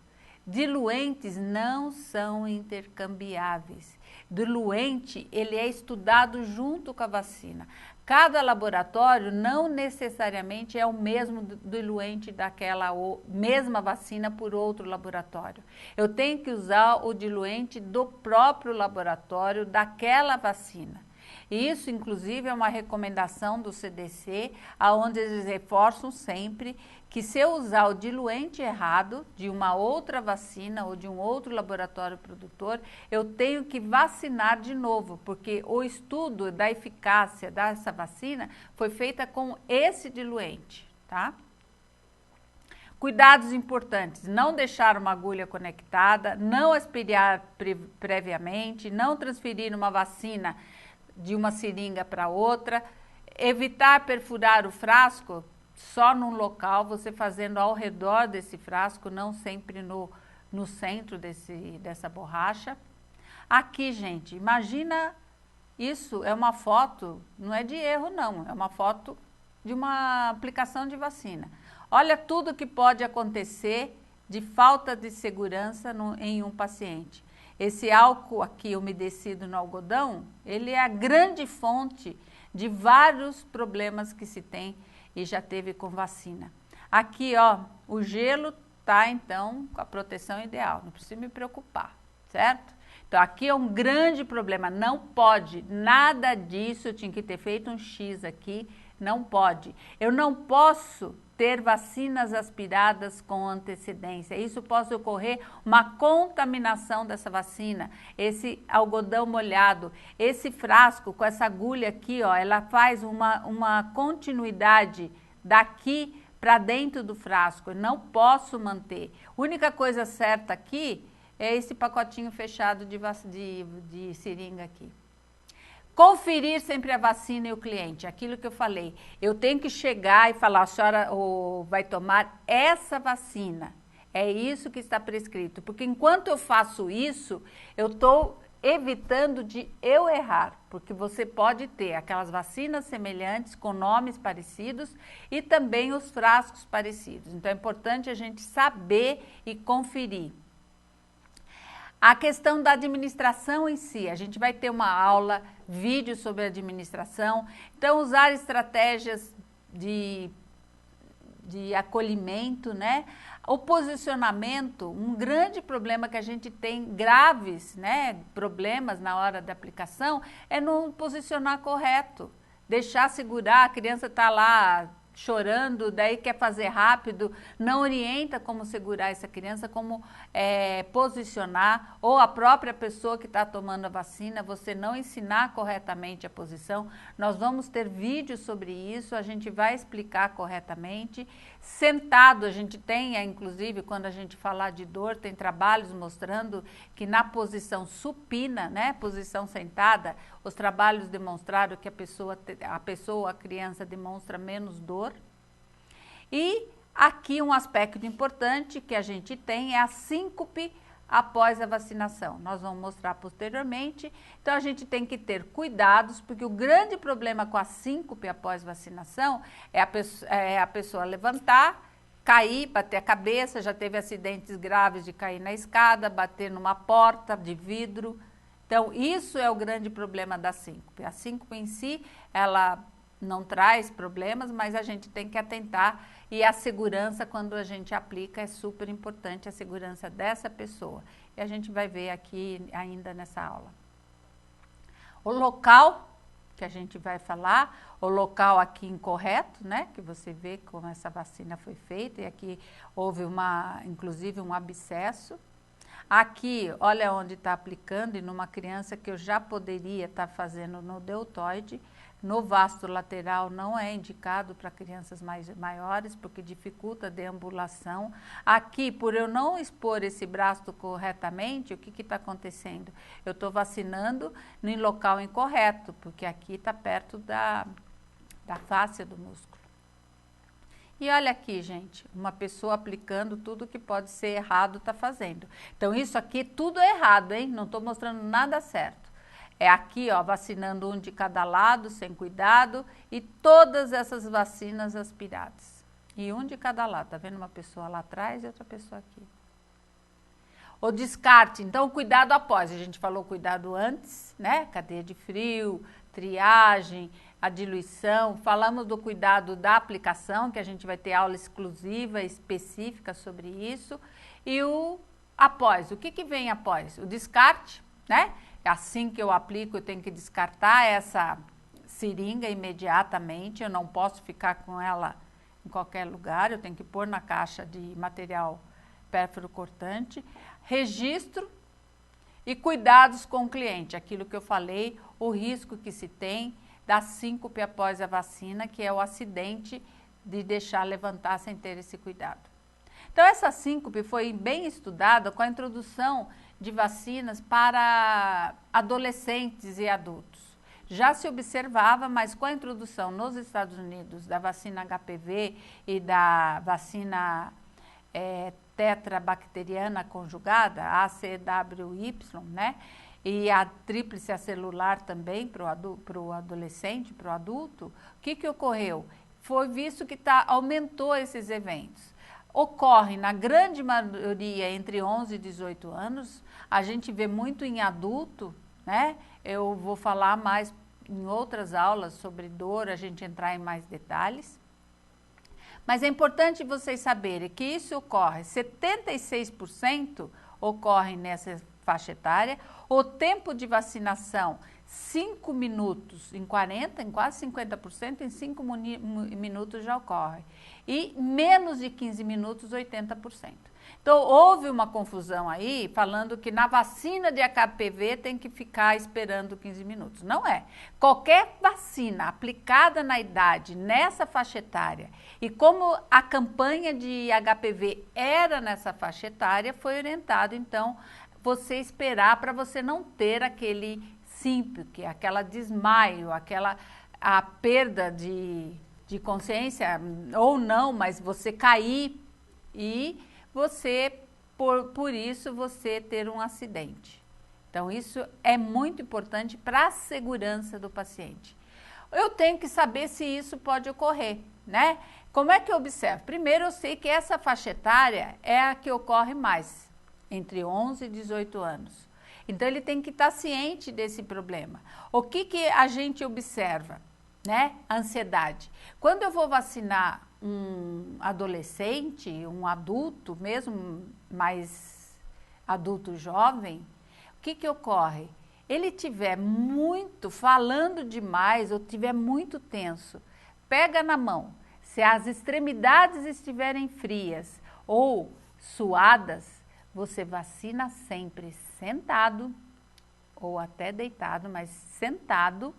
Diluentes não são intercambiáveis. Diluente, ele é estudado junto com a vacina. Cada laboratório não necessariamente é o mesmo diluente daquela mesma vacina por outro laboratório. Eu tenho que usar o diluente do próprio laboratório daquela vacina. Isso, inclusive, é uma recomendação do CDC, onde eles reforçam sempre que se eu usar o diluente errado de uma outra vacina ou de um outro laboratório produtor, eu tenho que vacinar de novo, porque o estudo da eficácia dessa vacina foi feita com esse diluente, tá? Cuidados importantes, não deixar uma agulha conectada, não aspirar previamente, não transferir uma vacina de uma seringa para outra, evitar perfurar o frasco só num local, você fazendo ao redor desse frasco, não sempre no centro dessa borracha. Aqui, gente, imagina isso, é uma foto, não é de erro não, é uma foto de uma aplicação de vacina. Olha tudo que pode acontecer de falta de segurança em um paciente. Esse álcool aqui umedecido no algodão, ele é a grande fonte de vários problemas que se tem e já teve com vacina. Aqui, ó, o gelo tá então com a proteção ideal, não precisa me preocupar, certo? Então aqui é um grande problema, não pode, nada disso, eu tinha que ter feito um X aqui, não pode. Eu não posso ter vacinas aspiradas com antecedência. Isso pode ocorrer uma contaminação dessa vacina. Esse algodão molhado, esse frasco com essa agulha aqui, ó, ela faz uma continuidade daqui para dentro do frasco. Eu não posso manter. A única coisa certa aqui é esse pacotinho fechado de seringa aqui. Conferir sempre a vacina e o cliente, aquilo que eu falei. Eu tenho que chegar e falar, a senhora vai tomar essa vacina. É isso que está prescrito. Porque enquanto eu faço isso, eu estou evitando de eu errar. Porque você pode ter aquelas vacinas semelhantes, com nomes parecidos e também os frascos parecidos. Então é importante a gente saber e conferir. A questão da administração em si, a gente vai ter uma aula, vídeo sobre administração, então usar estratégias de acolhimento, né? O posicionamento, um grande problema que a gente tem, graves, né, problemas na hora da aplicação, é não posicionar correto, deixar segurar, a criança está lá chorando, daí quer fazer rápido, não orienta como segurar essa criança, como posicionar, ou a própria pessoa que está tomando a vacina, você não ensinar corretamente a posição. Nós vamos ter vídeos sobre isso, a gente vai explicar corretamente. Sentado, a gente tem, inclusive, quando a gente falar de dor, tem trabalhos mostrando que na posição supina, né, posição sentada, Os trabalhos demonstraram que a criança demonstra menos dor. E aqui um aspecto importante que a gente tem é a síncope após a vacinação. Nós vamos mostrar posteriormente. Então, a gente tem que ter cuidados, porque o grande problema com a síncope após vacinação é a pessoa levantar, cair, bater a cabeça, já teve acidentes graves de cair na escada, bater numa porta de vidro. Então, isso é o grande problema da síncope. A síncope em si, ela não traz problemas, mas a gente tem que atentar, e a segurança, quando a gente aplica, é super importante, a segurança dessa pessoa. E a gente vai ver aqui ainda nessa aula. O local que a gente vai falar, o local aqui incorreto, né? Que você vê como essa vacina foi feita, e aqui houve inclusive um abscesso. Aqui, olha onde está aplicando, e numa criança que eu já poderia estar fazendo no deltoide. No vasto lateral não é indicado para crianças maiores, porque dificulta a deambulação. Aqui, por eu não expor esse braço corretamente, o que está acontecendo? Eu estou vacinando em local incorreto, porque aqui está perto da fáscia do músculo. E olha aqui, gente, uma pessoa aplicando tudo que pode ser errado está fazendo. Então, isso aqui tudo é errado, hein? Não estou mostrando nada certo. É aqui, ó, vacinando um de cada lado, sem cuidado, e todas essas vacinas aspiradas. E um de cada lado, tá vendo uma pessoa lá atrás e outra pessoa aqui. O descarte, então, cuidado após. A gente falou cuidado antes, né? Cadeia de frio, triagem, a diluição. Falamos do cuidado da aplicação, que a gente vai ter aula exclusiva, específica sobre isso. E o após. O que vem após? O descarte, né? Assim que eu aplico, eu tenho que descartar essa seringa imediatamente. Eu não posso ficar com ela em qualquer lugar. Eu tenho que pôr na caixa de material pérfuro cortante. Registro e cuidados com o cliente. Aquilo que eu falei, o risco que se tem da síncope após a vacina, que é o acidente de deixar levantar sem ter esse cuidado. Então, essa síncope foi bem estudada com a introdução de vacinas para adolescentes e adultos. Já se observava, mas com a introdução nos Estados Unidos da vacina HPV e da vacina tetrabacteriana conjugada, ACWY, né? E a tríplice acelular também para o adolescente, para o adulto, o que ocorreu? Foi visto que aumentou esses eventos. Ocorre na grande maioria entre 11 e 18 anos, a gente vê muito em adulto, né? Eu vou falar mais em outras aulas sobre dor, a gente entrar em mais detalhes. Mas é importante vocês saberem que isso ocorre, 76% ocorre nessa faixa etária. O tempo de vacinação, 5 minutos em 40%, em quase 50%, em 5 minutos já ocorre. E menos de 15 minutos, 80%. Então, houve uma confusão aí, falando que na vacina de HPV tem que ficar esperando 15 minutos. Não é. Qualquer vacina aplicada na idade, nessa faixa etária, e como a campanha de HPV era nessa faixa etária, foi orientado, então, você esperar para você não ter aquele símptomo, aquela desmaio, a perda de consciência, ou não, mas você cair e você, por isso, você ter um acidente. Então, isso é muito importante para a segurança do paciente. Eu tenho que saber se isso pode ocorrer, né? Como é que eu observo? Primeiro, eu sei que essa faixa etária é a que ocorre mais, entre 11 e 18 anos. Então, ele tem que estar ciente desse problema. O que a gente observa, né? Ansiedade. Quando eu vou vacinar um adolescente, um adulto, mesmo mais adulto jovem, o que ocorre? Ele tiver muito, falando demais ou tiver muito tenso, pega na mão. Se as extremidades estiverem frias ou suadas, você vacina sempre sentado ou até deitado, mas sentado,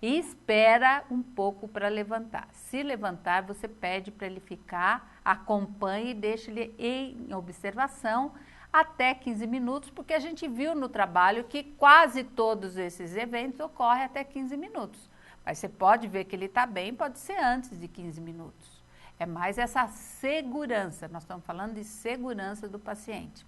e espera um pouco para levantar. Se levantar, você pede para ele ficar, acompanhe e deixe ele em observação até 15 minutos, porque a gente viu no trabalho que quase todos esses eventos ocorrem até 15 minutos. Mas você pode ver que ele está bem, pode ser antes de 15 minutos. É mais essa segurança, nós estamos falando de segurança do paciente.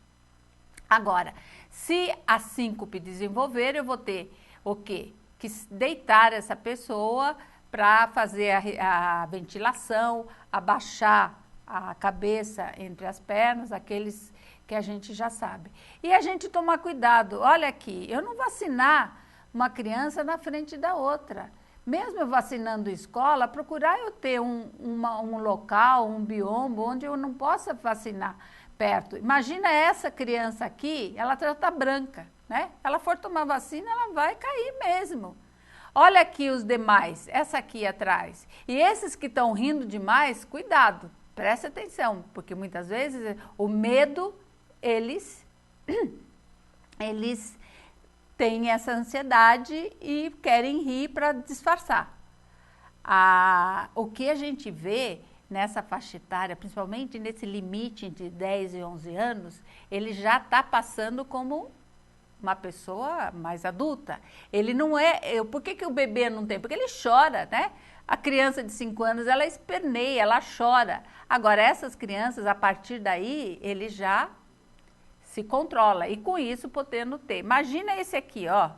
Agora, se a síncope desenvolver, eu vou ter o quê? Que deitar essa pessoa para fazer a ventilação, abaixar a cabeça entre as pernas, aqueles que a gente já sabe. E a gente tomar cuidado, olha aqui, eu não vacinar uma criança na frente da outra. Mesmo eu vacinando escola, procurar eu ter um local, um bioma onde eu não possa vacinar perto. Imagina essa criança aqui, ela já está branca, né? Ela for tomar vacina, ela vai cair mesmo. Olha aqui os demais, essa aqui atrás. E esses que estão rindo demais, cuidado, preste atenção, porque muitas vezes o medo, eles têm essa ansiedade e querem rir para disfarçar. O que a gente vê nessa faixa etária, principalmente nesse limite entre 10 e 11 anos, ele já está passando como uma pessoa mais adulta. Ele não é... Por que o bebê não tem? Porque ele chora, né? A criança de 5 anos, ela esperneia, ela chora. Agora, essas crianças, a partir daí, ele já se controla. E com isso, podendo ter. Imagina esse aqui, ó.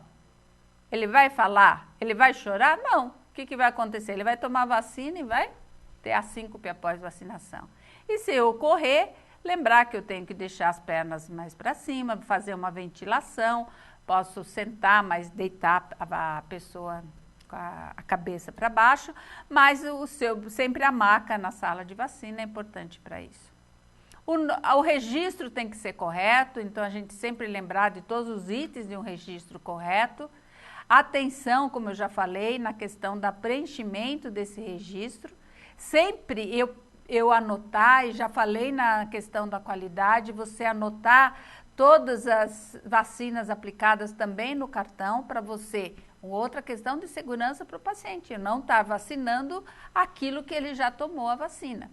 Ele vai falar? Ele vai chorar? Não. O que vai acontecer? Ele vai tomar vacina e vai ter a síncope após vacinação. E se ocorrer, lembrar que eu tenho que deixar as pernas mais para cima, fazer uma ventilação, posso sentar, mas deitar a pessoa com a cabeça para baixo, mas sempre a maca na sala de vacina é importante para isso. O registro tem que ser correto, então a gente sempre lembrar de todos os itens de um registro correto. Atenção, como eu já falei, na questão do preenchimento desse registro. Sempre eu anotar, e já falei na questão da qualidade, você anotar todas as vacinas aplicadas também no cartão para você. Outra questão de segurança para o paciente, não estar vacinando aquilo que ele já tomou a vacina.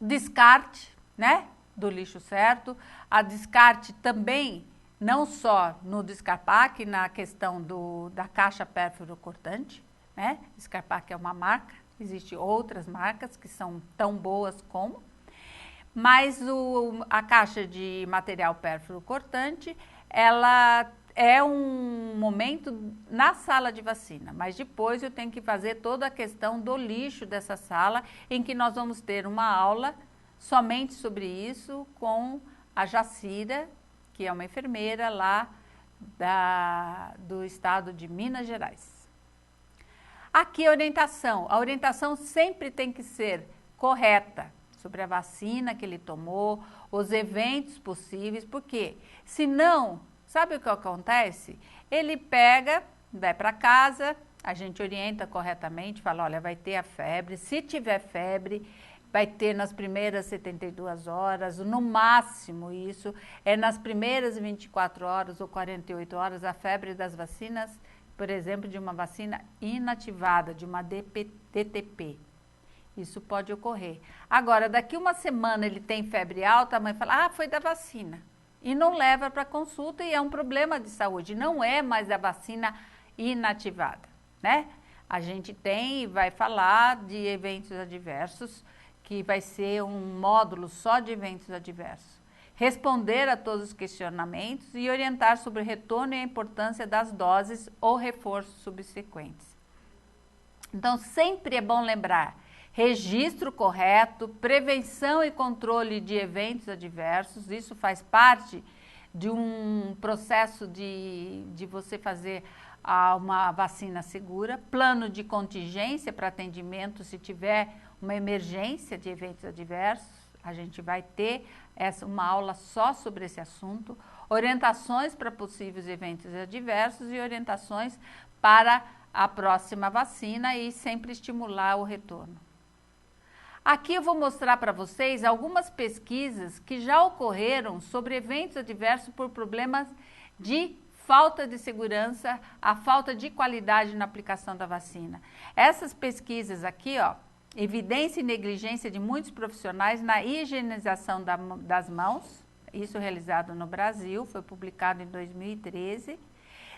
Descarte, né, do lixo certo. A descarte também, não só no Descarpac, na questão da caixa pérfuro-cortante, né? Descarpac é uma marca. Existem outras marcas que são tão boas como, mas a caixa de material pérfuro cortante, ela é um momento na sala de vacina, mas depois eu tenho que fazer toda a questão do lixo dessa sala, em que nós vamos ter uma aula somente sobre isso com a Jacira, que é uma enfermeira lá do estado de Minas Gerais. Aqui a orientação sempre tem que ser correta sobre a vacina que ele tomou, os eventos possíveis, porque senão, sabe o que acontece? Ele pega, vai para casa, a gente orienta corretamente, fala, olha, vai ter a febre, se tiver febre, vai ter nas primeiras 72 horas, no máximo isso, é nas primeiras 24 horas ou 48 horas, a febre das vacinas, por exemplo, de uma vacina inativada, de uma DTP. Isso pode ocorrer. Agora, daqui uma semana ele tem febre alta, a mãe fala, foi da vacina. E não leva para consulta e é um problema de saúde. Não é mais da vacina inativada, né? A gente tem e vai falar de eventos adversos, que vai ser um módulo só de eventos adversos. Responder a todos os questionamentos e orientar sobre o retorno e a importância das doses ou reforços subsequentes. Então, sempre é bom lembrar, registro correto, prevenção e controle de eventos adversos, isso faz parte de um processo de você fazer uma vacina segura, plano de contingência para atendimento se tiver uma emergência de eventos adversos, a gente vai ter uma aula só sobre esse assunto, orientações para possíveis eventos adversos e orientações para a próxima vacina e sempre estimular o retorno. Aqui eu vou mostrar para vocês algumas pesquisas que já ocorreram sobre eventos adversos por problemas de falta de segurança, a falta de qualidade na aplicação da vacina. Essas pesquisas aqui, ó, evidência e negligência de muitos profissionais na higienização das mãos, isso realizado no Brasil, foi publicado em 2013.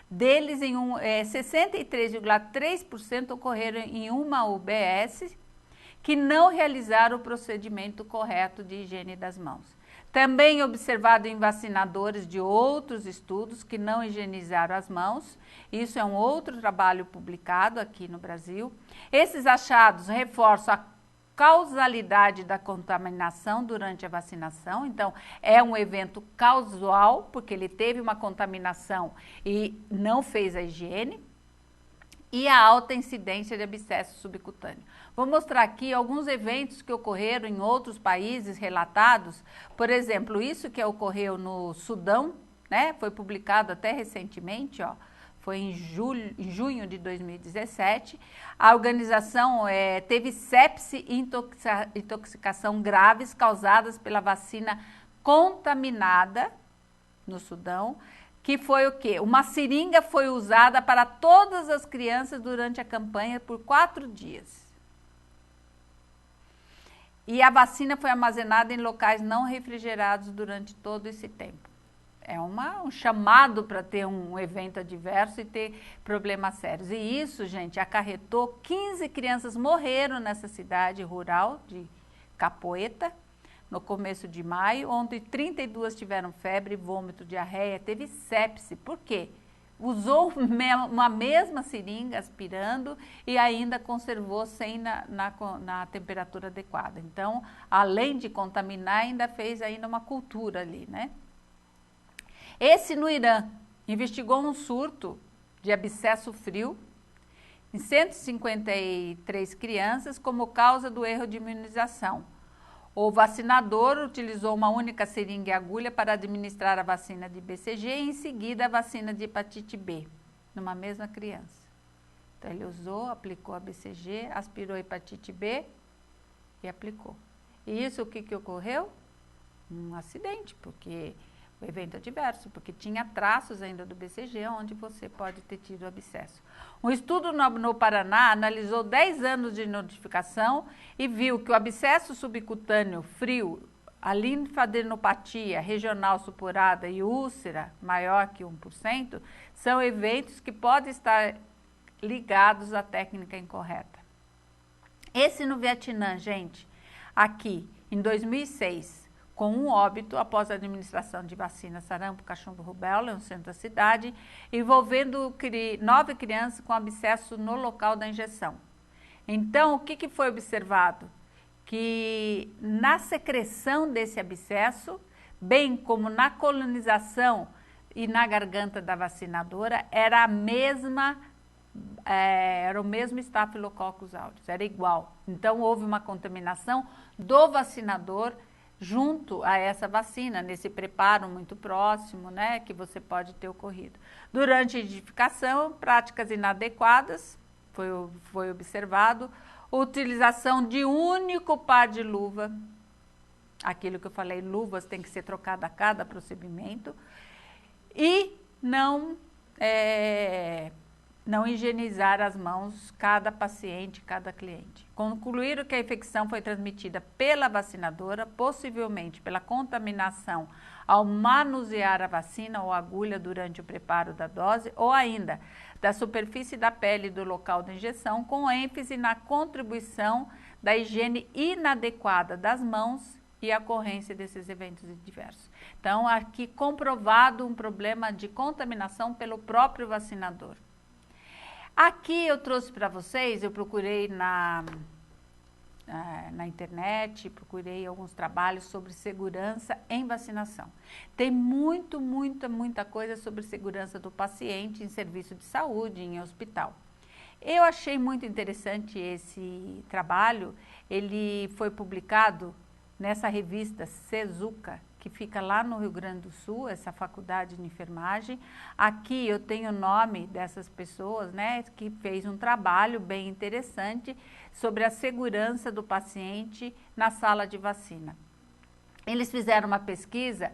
Deles, 63,3% ocorreram em uma UBS que não realizaram o procedimento correto de higiene das mãos. Também observado em vacinadores de outros estudos que não higienizaram as mãos. Isso é um outro trabalho publicado aqui no Brasil. Esses achados reforçam a causalidade da contaminação durante a vacinação. Então, é um evento causal, porque ele teve uma contaminação e não fez a higiene. E a alta incidência de abscesso subcutâneo. Vou mostrar aqui alguns eventos que ocorreram em outros países relatados. Por exemplo, isso que ocorreu no Sudão, né? Foi publicado até recentemente, ó. Foi em junho de 2017. A organização teve sepse e intoxicação graves causadas pela vacina contaminada no Sudão, que foi o quê? Uma seringa foi usada para todas as crianças durante a campanha por 4 dias. E a vacina foi armazenada em locais não refrigerados durante todo esse tempo. É um chamado para ter um evento adverso e ter problemas sérios. E isso, gente, acarretou 15 crianças morreram nessa cidade rural de Capoeira, no começo de maio, onde 32 tiveram febre, vômito, diarreia, teve sepse. Por quê? Usou uma mesma seringa aspirando e ainda conservou sem na temperatura adequada. Então, além de contaminar, ainda fez ainda uma cultura ali, né? Esse no Irã investigou um surto de abscesso frio em 153 crianças como causa do erro de imunização. O vacinador utilizou uma única seringa e agulha para administrar a vacina de BCG e em seguida a vacina de hepatite B, numa mesma criança. Então ele usou, aplicou a BCG, aspirou a hepatite B e aplicou. E isso o que ocorreu? Um acidente, porque o evento adverso, porque tinha traços ainda do BCG onde você pode ter tido abscesso. Um estudo no Paraná analisou 10 anos de notificação e viu que o abscesso subcutâneo frio, a linfadenopatia regional supurada e úlcera maior que 1% são eventos que podem estar ligados à técnica incorreta. Esse no Vietnã, gente, aqui em 2006, com um óbito após a administração de vacina sarampo, cachumbo, rubéola no centro da cidade, envolvendo 9 crianças com abscesso no local da injeção. Então, o que foi observado? Que na secreção desse abscesso, bem como na colonização e na garganta da vacinadora, era o mesmo Staphylococcus aureus, era igual. Então, houve uma contaminação do vacinador junto a essa vacina, nesse preparo muito próximo, né, que você pode ter ocorrido. Durante a edificação, práticas inadequadas, foi observado, utilização de único par de luva, aquilo que eu falei, luvas tem que ser trocada a cada procedimento, e não higienizar as mãos cada paciente, cada cliente. Concluíram que a infecção foi transmitida pela vacinadora, possivelmente pela contaminação ao manusear a vacina ou agulha durante o preparo da dose, ou ainda da superfície da pele do local da injeção, com ênfase na contribuição da higiene inadequada das mãos e a ocorrência desses eventos adversos. Então, aqui comprovado um problema de contaminação pelo próprio vacinador. Aqui eu trouxe para vocês, eu procurei na internet, procurei alguns trabalhos sobre segurança em vacinação. Tem muita coisa sobre segurança do paciente em serviço de saúde, em hospital. Eu achei muito interessante esse trabalho, ele foi publicado nessa revista Cezuca, que fica lá no Rio Grande do Sul, essa faculdade de enfermagem. Aqui eu tenho o nome dessas pessoas, né, que fez um trabalho bem interessante sobre a segurança do paciente na sala de vacina. Eles fizeram uma pesquisa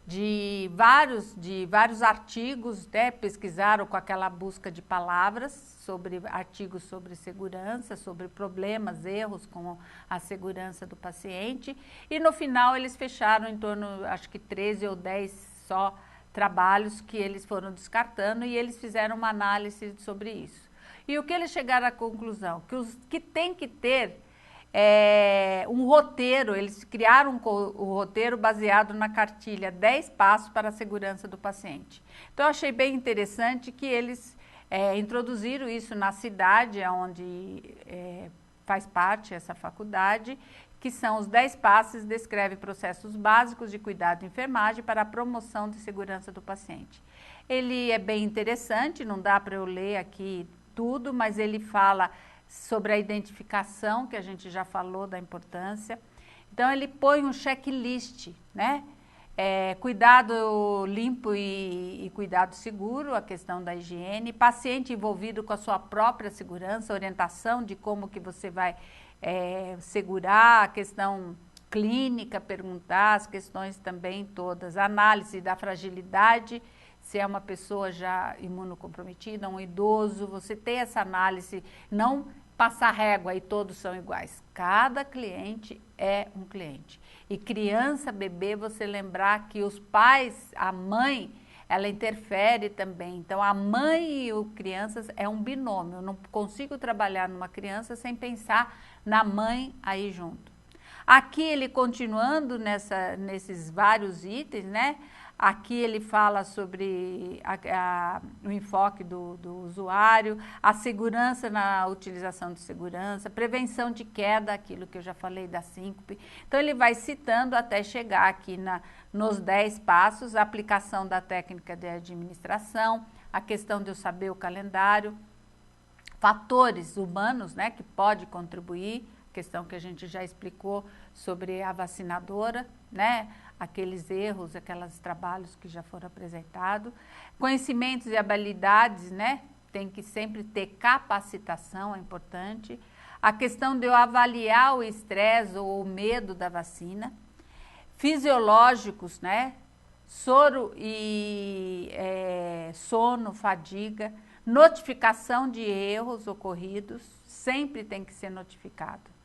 de vários artigos, né, pesquisaram com aquela busca de palavras sobre artigos sobre segurança, sobre problemas, erros com a segurança do paciente, e no final eles fecharam em torno, acho que 13 ou 10 só trabalhos que eles foram descartando, e eles fizeram uma análise sobre isso. E o que eles chegaram à conclusão? Que tem que ter um roteiro, eles criaram o roteiro baseado na cartilha 10 passos para a segurança do paciente. Então, eu achei bem interessante que eles introduziram isso na cidade onde faz parte essa faculdade, que são os 10 passos, descreve processos básicos de cuidado e enfermagem para a promoção de segurança do paciente. Ele é bem interessante, não dá para eu ler aqui tudo, mas ele fala sobre a identificação, que a gente já falou da importância. Então, ele põe um checklist, né? Cuidado limpo e cuidado seguro, a questão da higiene, paciente envolvido com a sua própria segurança, orientação de como que você vai segurar, a questão clínica, perguntar, as questões também todas, análise da fragilidade, se é uma pessoa já imunocomprometida, um idoso, você ter essa análise, não passar régua e todos são iguais. Cada cliente é um cliente. E criança, bebê, você lembrar que os pais, a mãe, ela interfere também. Então, a mãe e o crianças é um binômio. Eu não consigo trabalhar numa criança sem pensar na mãe aí junto. Aqui ele continuando nesses vários itens, né? Aqui ele fala sobre o enfoque do usuário, a segurança na utilização de segurança, prevenção de queda, aquilo que eu já falei da síncope. Então, ele vai citando até chegar aqui nos 10 passos, a aplicação da técnica de administração, a questão de eu saber o calendário, fatores humanos, né, que pode contribuir, questão que a gente já explicou sobre a vacinadora, né? Aqueles erros, aqueles trabalhos que já foram apresentados. Conhecimentos e habilidades, né? Tem que sempre ter capacitação, é importante. A questão de eu avaliar o estresse ou o medo da vacina. Fisiológicos, né? Soro e sono, fadiga. Notificação de erros ocorridos, sempre tem que ser notificado.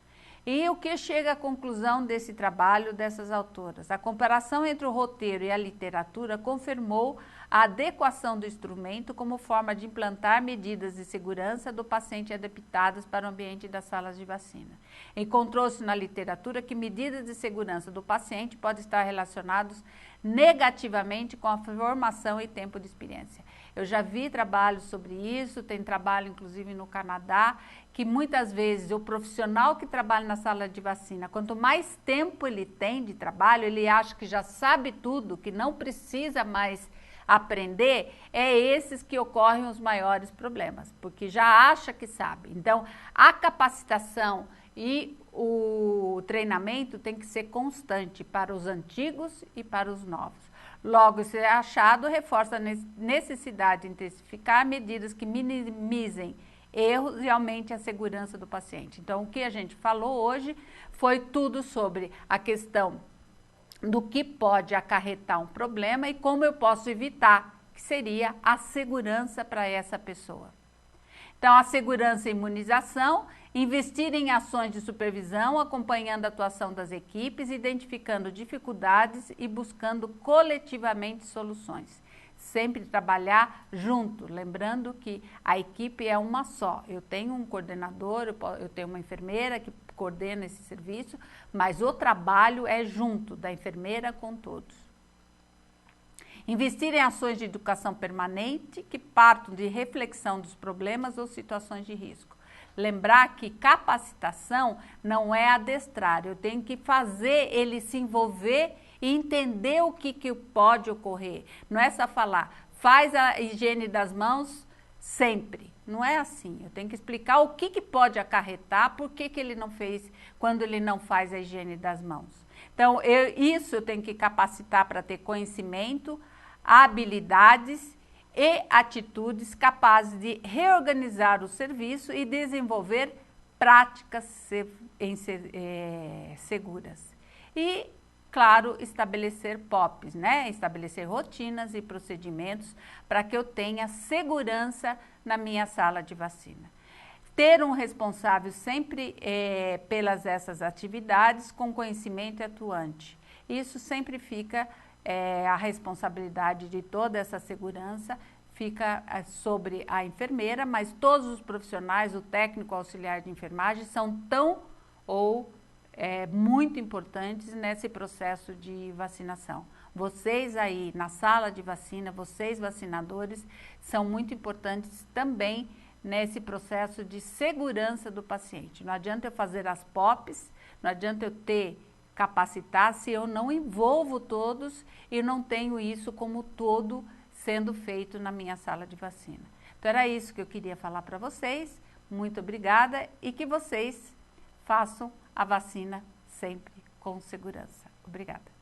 E o que chega à conclusão desse trabalho dessas autoras? A comparação entre o roteiro e a literatura confirmou a adequação do instrumento como forma de implantar medidas de segurança do paciente adaptadas para o ambiente das salas de vacina. Encontrou-se na literatura que medidas de segurança do paciente podem estar relacionadas negativamente com a formação e tempo de experiência. Eu já vi trabalhos sobre isso, tem trabalho inclusive no Canadá, que muitas vezes o profissional que trabalha na sala de vacina, quanto mais tempo ele tem de trabalho, ele acha que já sabe tudo, que não precisa mais aprender, é esses que ocorrem os maiores problemas, porque já acha que sabe. Então, a capacitação e o treinamento tem que ser constante para os antigos e para os novos. Logo, esse achado reforça a necessidade de intensificar medidas que minimizem erros e aumentem a segurança do paciente. Então, o que a gente falou hoje foi tudo sobre a questão do que pode acarretar um problema e como eu posso evitar, que seria a segurança para essa pessoa. Então, a segurança e imunização, investir em ações de supervisão, acompanhando a atuação das equipes, identificando dificuldades e buscando coletivamente soluções. Sempre trabalhar junto, lembrando que a equipe é uma só. Eu tenho um coordenador, eu tenho uma enfermeira que coordena esse serviço, mas o trabalho é junto, da enfermeira com todos. Investir em ações de educação permanente que partam de reflexão dos problemas ou situações de risco. Lembrar que capacitação não é adestrar, eu tenho que fazer ele se envolver e entender o que pode ocorrer. Não é só falar, faz a higiene das mãos sempre. Não é assim, eu tenho que explicar o que pode acarretar, por que ele não fez quando ele não faz a higiene das mãos. Então, isso eu tenho que capacitar para ter conhecimento, habilidades e atitudes capazes de reorganizar o serviço e desenvolver práticas seguras. E claro, estabelecer POPs, né? Estabelecer rotinas e procedimentos para que eu tenha segurança na minha sala de vacina. Ter um responsável sempre pelas essas atividades com conhecimento atuante. Isso sempre fica, a responsabilidade de toda essa segurança fica sobre a enfermeira, mas todos os profissionais, o técnico auxiliar de enfermagem, são tão ou muito importantes nesse processo de vacinação. Vocês aí na sala de vacina, vocês vacinadores, são muito importantes também nesse processo de segurança do paciente. Não adianta eu fazer as POPs, não adianta eu capacitar se eu não envolvo todos e não tenho isso como todo sendo feito na minha sala de vacina. Então era isso que eu queria falar para vocês. Muito obrigada e que vocês façam a vacina sempre com segurança. Obrigada.